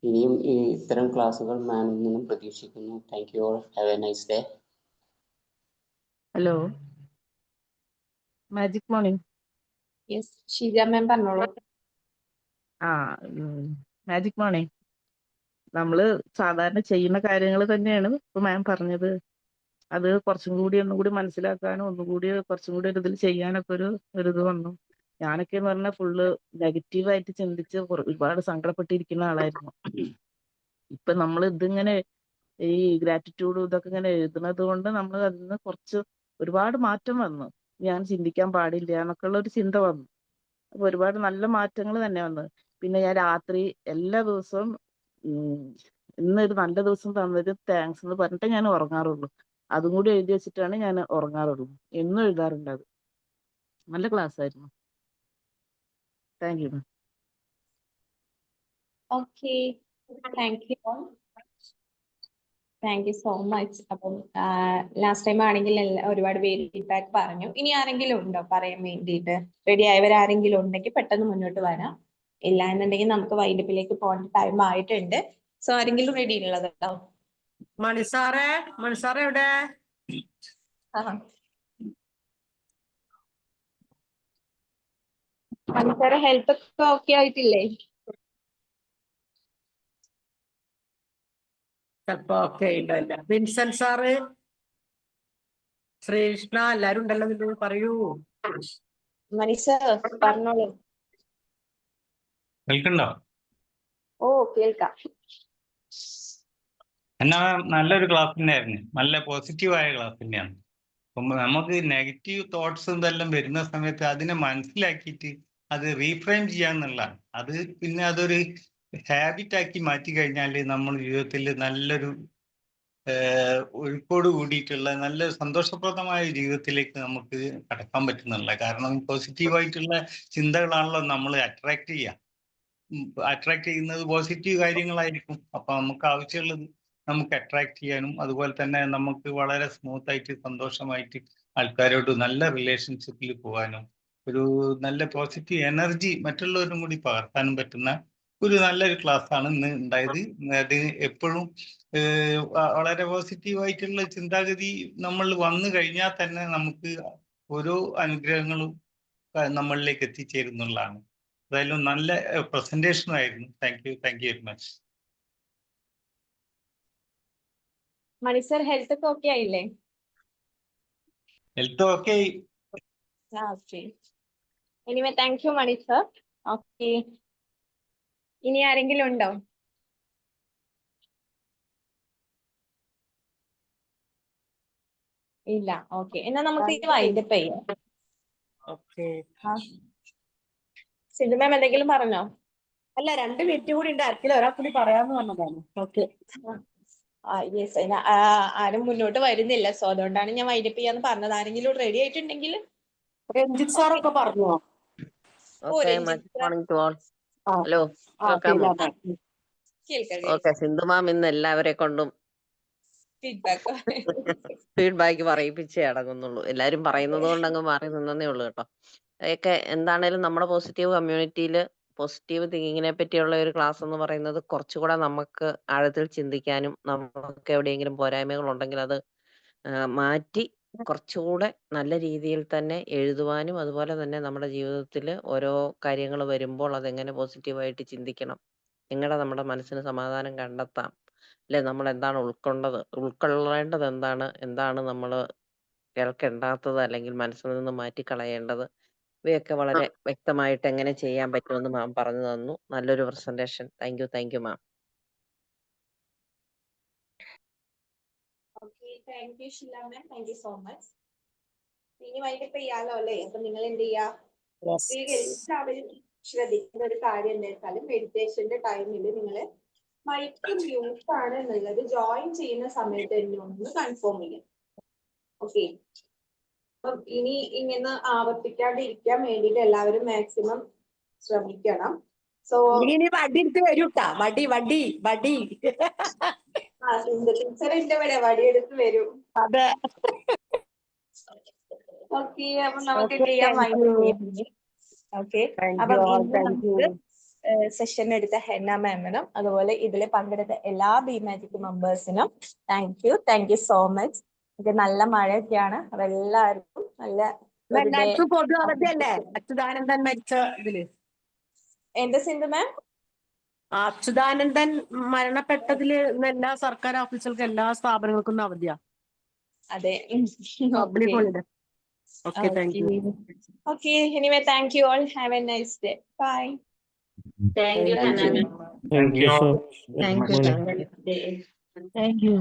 S11: ഇനിയും ഇത്തരം ക്ലാസ്സുകൾ മാമിൽ നിന്നും പ്രതീക്ഷിക്കുന്നു. Thank you all. Have a nice day.
S10: Hello, magic morning.
S2: Yes, Sheeja ma'am പറഞ്ഞോളൂ.
S10: Magic morning. നമ്മള് സാധാരണ ചെയ്യുന്ന കാര്യങ്ങൾ തന്നെയാണ് ഇപ്പൊ മാം പറഞ്ഞത്. അത് കുറച്ചും കൂടി ഒന്നുകൂടി മനസ്സിലാക്കാനും ഒന്നുകൂടി കുറച്ചും കൂടി ഒരു ഇതിൽ ചെയ്യാനൊക്കെ ഒരു ഇത് വന്നു. ഞാനൊക്കെ എന്ന് പറഞ്ഞാൽ ഫുള്ള് നെഗറ്റീവായിട്ട് ചിന്തിച്ച് ഒരുപാട് സങ്കടപ്പെട്ടിരിക്കുന്ന ആളായിരുന്നു. ഇപ്പൊ നമ്മൾ ഇതിങ്ങനെ ഈ ഗ്രാറ്റിറ്റ്യൂഡും ഇതൊക്കെ ഇങ്ങനെ എഴുതുന്നത് കൊണ്ട് നമ്മൾ അതിൽ നിന്ന് കുറച്ച് ഒരുപാട് മാറ്റം വന്നു. ഞാൻ ചിന്തിക്കാൻ പാടില്ല എന്നൊക്കെ ഉള്ള ഒരു ചിന്ത വന്നു. അപ്പൊ ഒരുപാട് നല്ല മാറ്റങ്ങൾ തന്നെ വന്നു. പിന്നെ ഞാൻ രാത്രി എല്ലാ ദിവസവും ഇന്നൊരു നല്ല ദിവസം തന്നൊരു താങ്ക്സ് എന്ന് പറഞ്ഞിട്ടേ ഞാൻ ഉറങ്ങാറുള്ളൂ. അതും കൂടി എഴുതി വെച്ചിട്ടാണ് ഞാൻ ഉറങ്ങാറുള്ളൂ. എന്നും എഴുതാറുണ്ട് അത്. നല്ല ക്ലാസ് ആയിരുന്നു. Thank you ma'am.
S2: Okay, thank you all. Thank you so much. അപ്പം ലാസ്റ്റ് ടൈം ആണെങ്കിൽ ഒരുപാട് പേര് ഫീഡ്ബാക്ക് പറഞ്ഞു. ഇനി ആരെങ്കിലും ഉണ്ടോ പറയാൻ വേണ്ടിയിട്ട്? റെഡി ആയവരാരെങ്കിലും ഉണ്ടെങ്കിൽ പെട്ടെന്ന് മുന്നോട്ട് വരാം. ഇല്ല എന്നുണ്ടെങ്കിൽ നമുക്ക് വൈകിട്ടിലേക്ക് പോകേണ്ട ടൈം ആയിട്ടുണ്ട്. സോ ആരെങ്കിലും റെഡി ഉള്ളതുണ്ടോ?
S1: മണിസാറേ എവിടെ?
S2: മണിസാറെ ഹെൽത്ത് ഒക്കെ ഓക്കെ ആയിട്ടില്ലേ?
S1: ചിലപ്പോ ഓക്കെ ഉണ്ടല്ല. വിൻസെന്റ് സാറ്, ശ്രീകൃഷ്ണ, എല്ലാരും ഉണ്ടല്ലോ. നിങ്ങൾ പറയൂ.
S2: മനീഷ പറഞ്ഞോളൂ.
S12: കേൾക്കണ്ടോ?
S2: ഓ കേൾക്കാം.
S12: എന്നാ നല്ലൊരു ക്ലാസ് തന്നെയായിരുന്നു. നല്ല പോസിറ്റീവായ ക്ലാസ് തന്നെയാണ്. അപ്പം നമുക്ക് നെഗറ്റീവ് തോട്ട്സ് എന്തെല്ലാം വരുന്ന സമയത്ത് അതിനെ മനസ്സിലാക്കിയിട്ട് അത് റീഫ്രെയിം ചെയ്യാന്നുള്ളതാണ്. അത് പിന്നെ അതൊരു ഹാബിറ്റാക്കി മാറ്റി കഴിഞ്ഞാൽ നമ്മൾ ജീവിതത്തിൽ നല്ലൊരു ഒഴുക്കോട് കൂടിയിട്ടുള്ള നല്ല സന്തോഷപ്രദമായ ജീവിതത്തിലേക്ക് നമുക്ക് കടക്കാൻ പറ്റുന്നില്ല. കാരണം പോസിറ്റീവായിട്ടുള്ള ചിന്തകളാണല്ലോ നമ്മൾ അട്രാക്ട് ചെയ്യുക. അട്രാക്ട് ചെയ്യുന്നത് പോസിറ്റീവ് കാര്യങ്ങളായിരിക്കും. അപ്പൊ നമുക്ക് ആവശ്യമുള്ളത് നമുക്ക് അട്രാക്ട് ചെയ്യാനും അതുപോലെ തന്നെ നമുക്ക് വളരെ സ്മൂത്ത് ആയിട്ട് സന്തോഷമായിട്ട് ആൾക്കാരോട് നല്ല റിലേഷൻഷിപ്പിൽ പോകാനും ഒരു നല്ല പോസിറ്റീവ് എനർജി മറ്റുള്ളവരും കൂടി പകർത്താനും പറ്റുന്ന ഒരു നല്ലൊരു ക്ലാസ് ആണ് ഇന്ന് ഉണ്ടായത്. അത് എപ്പോഴും വളരെ പോസിറ്റീവായിട്ടുള്ള ചിന്താഗതി നമ്മൾ വന്നു കഴിഞ്ഞാൽ തന്നെ നമുക്ക് ഓരോ അനുഗ്രഹങ്ങളും നമ്മളിലേക്ക് എത്തിച്ചേരുന്നുള്ളതാണ്. എന്തായാലും നല്ല പ്രസന്റേഷൻ ആയിരുന്നു. Thank you very much.
S2: Mani sir health ഒക്കെ ഓക്കെ ആയില്ലേ?
S12: Health okay.
S2: Anyway thank you Mani sir. Okay, ഇനി ആരെങ്കിലും ഉണ്ടോ? ഇല്ല. ഓക്കെ, എന്നാ നമുക്ക് വൈൻഡപ്പ് ചെയ്യാം. സിന്ധു മാം എന്തെങ്കിലും പറഞ്ഞോ?
S1: അല്ല, 2 മിനിറ്റ് കൂടി ഉണ്ട്. ആർക്കെങ്കിലും ഒരാൾ കൂടി പറയാന്ന് പറഞ്ഞതാണ്. ഓക്കെ.
S2: യെസ്, ആരും മുന്നോട്ട് വരുന്നില്ല. സോ അതുകൊണ്ടാണ് ഞാൻ വൈൻഡപ്പ് ചെയ്യാന്ന് പറഞ്ഞത്. ആരെങ്കിലും റെഡി ആയിട്ടുണ്ടെങ്കിൽ.
S1: രഞ്ജിത്ത് സാറൊക്കെ പറഞ്ഞോ?
S13: ഹലോ, കേൾക്കാമോ? ഓക്കെ, സിന്ധു മാം ഇന്ന് എല്ലാവരെ കൊണ്ടും ഫീഡ്ബാക്ക് പറയിപ്പിച്ചേ അടങ്ങുന്നുള്ളൂ. എല്ലാരും പറയുന്നത് കൊണ്ട് അങ്ങ് മാറി നിന്നേ ഉള്ളൂ കേട്ടോ. അതൊക്കെ എന്താണേലും നമ്മുടെ പോസിറ്റീവ് കമ്മ്യൂണിറ്റിയിൽ പോസിറ്റീവ് തിങ്കിങ്ങിനെ പറ്റിയുള്ള ഒരു ക്ലാസ് എന്ന് പറയുന്നത് കുറച്ചുകൂടെ നമുക്ക് ആഴത്തിൽ ചിന്തിക്കാനും നമുക്ക് എവിടെയെങ്കിലും പോരായ്മകൾ ഉണ്ടെങ്കിൽ അത് മാറ്റി കുറച്ചുകൂടെ നല്ല രീതിയിൽ തന്നെ എഴുതുവാനും അതുപോലെ തന്നെ നമ്മുടെ ജീവിതത്തിൽ ഓരോ കാര്യങ്ങൾ വരുമ്പോൾ അതെങ്ങനെ പോസിറ്റീവായിട്ട് ചിന്തിക്കണം, എങ്ങനെ നമ്മുടെ മനസ്സിന് സമാധാനം കണ്ടെത്താം, അല്ലെ നമ്മൾ എന്താണ് ഉൾക്കൊള്ളേണ്ടത്, എന്താണ് നമ്മൾ കേൾക്കേണ്ടാത്തത് അല്ലെങ്കിൽ മനസ്സിൽ നിന്ന് മാറ്റിക്കളയേണ്ടത്, ഇവയൊക്കെ വളരെ വ്യക്തമായിട്ട് എങ്ങനെ ചെയ്യാൻ പറ്റുമെന്ന് മാം പറഞ്ഞു തന്നു. നല്ലൊരു presentation. Thank you ma'am.
S2: Thank you Sheela ma'am. Thank you so much. ഇനി വൈകിട്ട് ചെയ്യാലോ അല്ലേ? അപ്പൊ നിങ്ങൾ എന്ത് ചെയ്യാ? എല്ലാവരും ശ്രദ്ധിക്കുന്ന ഒരു കാര്യം എന്താ വെച്ചാൽ മെഡിറ്റേഷന്റെ ടൈമിൽ നിങ്ങൾ മൈക്ക് മ്യൂട്ട് ആണ് എന്നുള്ളത് ജോയിൻ ചെയ്യുന്ന സമയത്ത് തന്നെ ഒന്ന് കൺഫേം ചെയ്യാം. ഓക്കെ, അപ്പം ഇനി ഇങ്ങനെ ആവർത്തിക്കാണ്ടിരിക്കാൻ വേണ്ടിയിട്ട് എല്ലാവരും മാക്സിമം ശ്രമിക്കണം. സോ
S1: ഇനി വടി എടുത്ത് വരൂട്ടാ. വടി
S2: ടീച്ചറിന്റെ ഇവിടെ വടിയെടുത്ത് വരും.
S1: അതെ.
S2: ഓക്കെ, അപ്പൊ നമുക്ക് ചെയ്യാം. ഓക്കെ, അപ്പം ഇന്ന് നമുക്ക് സെഷൻ എടുത്ത ഹെന്ന മാമിനും അതുപോലെ ഇതിൽ പങ്കെടുത്ത എല്ലാ ബി മാജിക് മെമ്പേഴ്സിനും താങ്ക് യു സോ മച്ച്. നല്ല മഴയൊക്കെയാണ്. അപ്പൊ എല്ലാവർക്കും നല്ല
S1: പൊതു അവധിയല്ലേ? അച്യുതാനന്ദൻ മരിച്ച ഇതില്.
S2: എന്റെ സിന്ധു മാം,
S1: അച്യുതാനന്ദൻ മരണപ്പെട്ടതില് എല്ലാ സർക്കാർ ഓഫീസുകൾക്കും എല്ലാ സ്ഥാപനങ്ങൾക്കും അവധിയാ.
S2: അതെ.
S1: Public holiday. Okay, thank you.
S2: Okay, anyway, thank you all. Have a nice day. Bye.
S5: Thank you, Hannah.
S6: Thank you so much.
S13: Thank you.